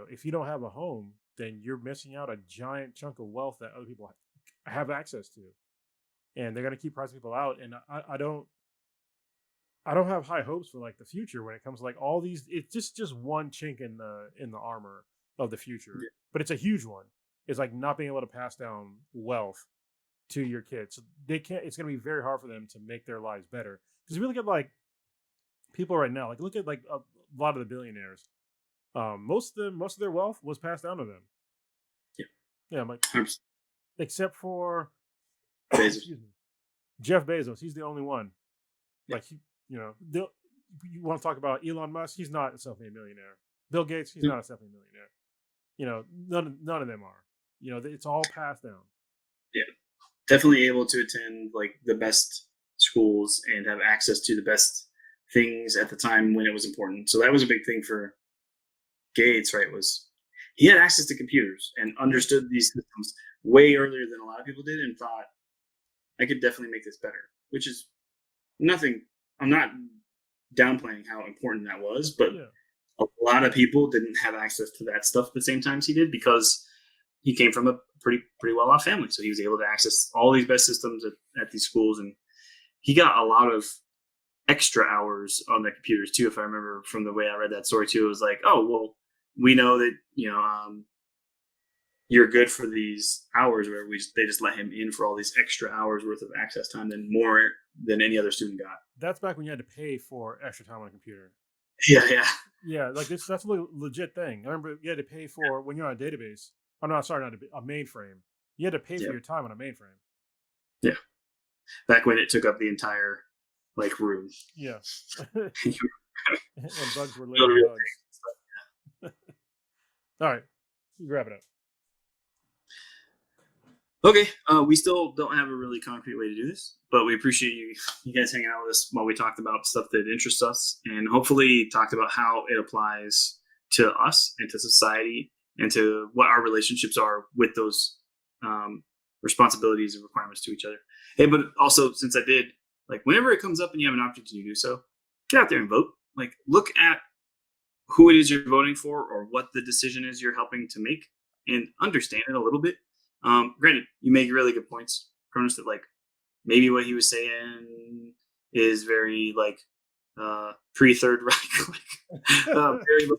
if you don't have a home, then you're missing out a giant chunk of wealth that other people have access to. And they're going to keep pricing people out. And I don't have high hopes for like the future when it comes to like all these. It's just one chink in the armor of the future, but it's a huge one. It's like not being able to pass down wealth to your kids. So they can't. It's going to be very hard for them to make their lives better. Because if you look at like people right now, like look at like a lot of the billionaires, most of their wealth was passed down to them. Yeah, I'm like, except for excuse me, Jeff Bezos. He's the only one. Like you want to talk about Elon Musk? He's not a self-made millionaire. Bill Gates? He's not a self-made millionaire. None of them are. It's all passed down. Yeah, definitely able to attend like the best schools and have access to the best things at the time when it was important. So that was a big thing for Gates, right? Was he had access to computers and understood these systems way earlier than a lot of people did, and thought, I could definitely make this better, which is nothing. I'm not downplaying how important that was, but a lot of people didn't have access to that stuff at the same time as he did because he came from a pretty well-off family. So he was able to access all these best systems at these schools, and he got a lot of extra hours on the computers too. If I remember from the way I read that story too, it was like, oh, well, we know that, you're good for these hours where they just let him in for all these extra hours worth of access time than more than any other student got. That's back when you had to pay for extra time on a computer. Yeah. Like that's a legit thing. I remember you had to pay for when you're on a database. Oh no, sorry, not a mainframe. You had to pay for your time on a mainframe. Yeah. Back when it took up the entire like room. Yeah. And bugs were literally bugs. All right, wrap it up. Okay, we still don't have a really concrete way to do this, but we appreciate you guys hanging out with us while we talked about stuff that interests us, and hopefully talked about how it applies to us and to society and to what our relationships are with those responsibilities and requirements to each other. Hey, but also, since I did, like, whenever it comes up and you have an opportunity to do so, get out there and vote. Like, look at who it is you're voting for or what the decision is you're helping to make, and understand it a little bit. Granted, you make really good points, Kr0nus, that like maybe what he was saying is very like pre-Third Reich, very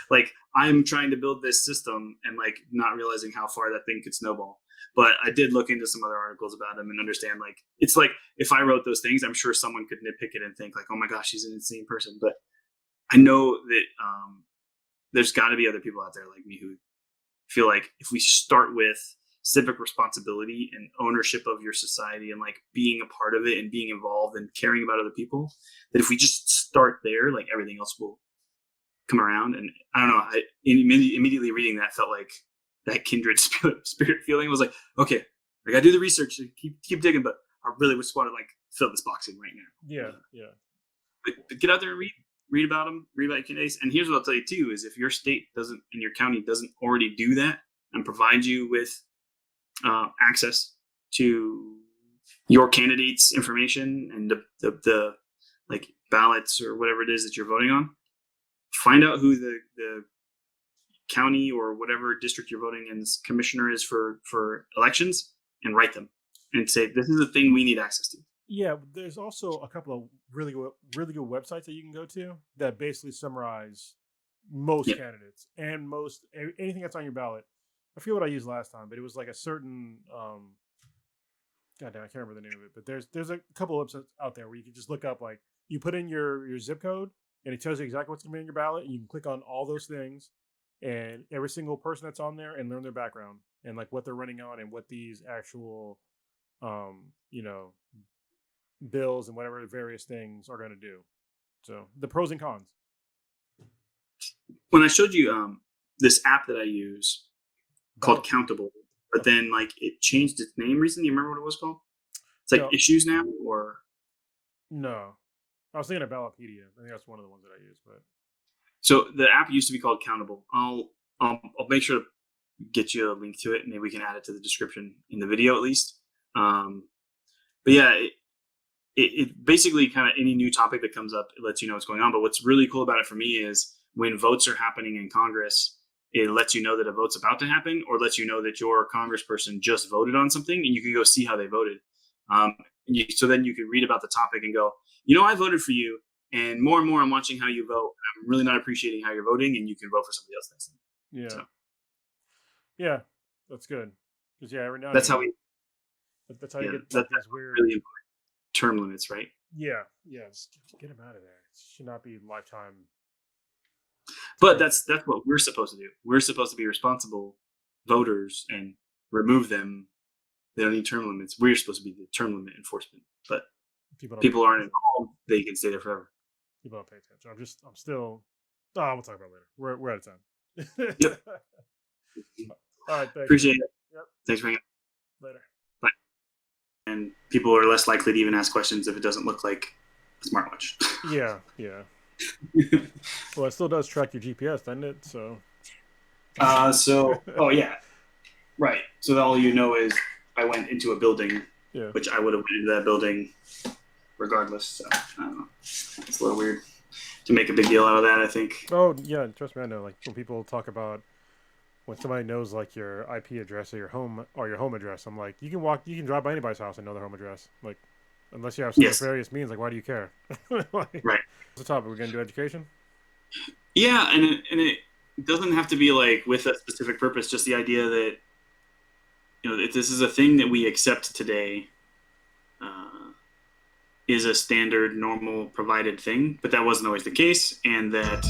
like I'm trying to build this system and like not realizing how far that thing could snowball. But I did look into some other articles about him and understand like it's like if I wrote those things, I'm sure someone could nitpick it and think like, oh my gosh, he's an insane person. But I know that there's got to be other people out there like me who feel like if we start with civic responsibility and ownership of your society and like being a part of it and being involved and caring about other people, that if we just start there, like everything else will come around. And I don't know, I immediately reading that felt like that kindred spirit feeling. Was like, okay, Like I do the research, keep digging, but I really wish want to like fill this box in right now. Yeah. But get out there and read about them, read about candidates. And here's what I'll tell you too: is if your state doesn't and your county doesn't already do that and provide you with access to your candidate's information and the like ballots or whatever it is that you're voting on, find out who the county or whatever district you're voting in commissioner is for elections, and write them and say, this is the thing we need access to. Yeah, there's also a couple of really good websites that you can go to that basically summarize most candidates and anything that's on your ballot. I forget what I used last time, but it was like a certain God damn, I can't remember the name of it. But there's a couple of websites out there where you can just look up, like, you put in your zip code and it tells you exactly what's going to be on your ballot, and you can click on all those things and every single person that's on there and learn their background and like what they're running on and what these actual bills and whatever various things are going to do. So the pros and cons. When I showed you this app that I use called Countable, but then like it changed its name recently. You remember what it was called? It's like Issues now, or no? I was thinking of Ballotpedia. I think that's one of the ones that I use. But so the app used to be called Countable. I'll make sure to get you a link to it, and maybe we can add it to the description in the video at least. But yeah, it basically kind of any new topic that comes up, it lets you know what's going on. But what's really cool about it for me is when votes are happening in Congress, it lets you know that a vote's about to happen, or lets you know that your congressperson just voted on something, and you can go see how they voted. So then you can read about the topic and go, I voted for you, and more I'm watching how you vote. I'm really not appreciating how you're voting, and you can vote for somebody else next time. Yeah. So. Yeah, that's good. Because every now and that's then, how you get these weird really important term limits, right? Yeah, just get them out of there. It should not be lifetime. But that's what we're supposed to do. We're supposed to be responsible voters and remove them. They don't need term limits. We're supposed to be the term limit enforcement. But people aren't involved. They can stay there forever. People don't pay attention. I'm still. Oh, we'll talk about it later. We're out of time. Yep. All right. Thanks. Appreciate it. Yep. Thanks for hanging out. Later. Bye. And people are less likely to even ask questions if it doesn't look like a smartwatch. Yeah. Well, it still does track your GPS, doesn't it? So. Oh yeah, right. So all you know is I went into a building, which I would have went into that building regardless. So I don't know. It's a little weird to make a big deal out of that, I think. Oh yeah, trust me, I know. Like when people talk about when somebody knows like your IP address or your home address, I'm like, you can drive by anybody's house and know their home address. Like, unless you have some nefarious means, like, why do you care? Right. What's the topic? We're gonna do education. Yeah, and it doesn't have to be like with a specific purpose. Just the idea that if this is a thing that we accept today, is a standard, normal, provided thing, but that wasn't always the case, and that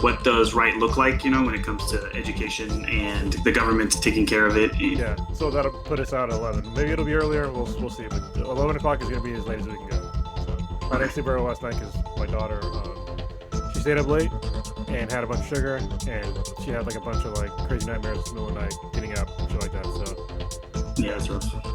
what does right look like, when it comes to education and the government taking care of it. Yeah, so that'll put us out at 11. Maybe it'll be earlier. We'll see. But 11 o'clock is going to be as late as we can go. So I didn't sleep early last night because my daughter, she stayed up late and had a bunch of sugar, and she had like a bunch of like crazy nightmares in the middle of the night getting up, shit like that. So yeah, that's rough.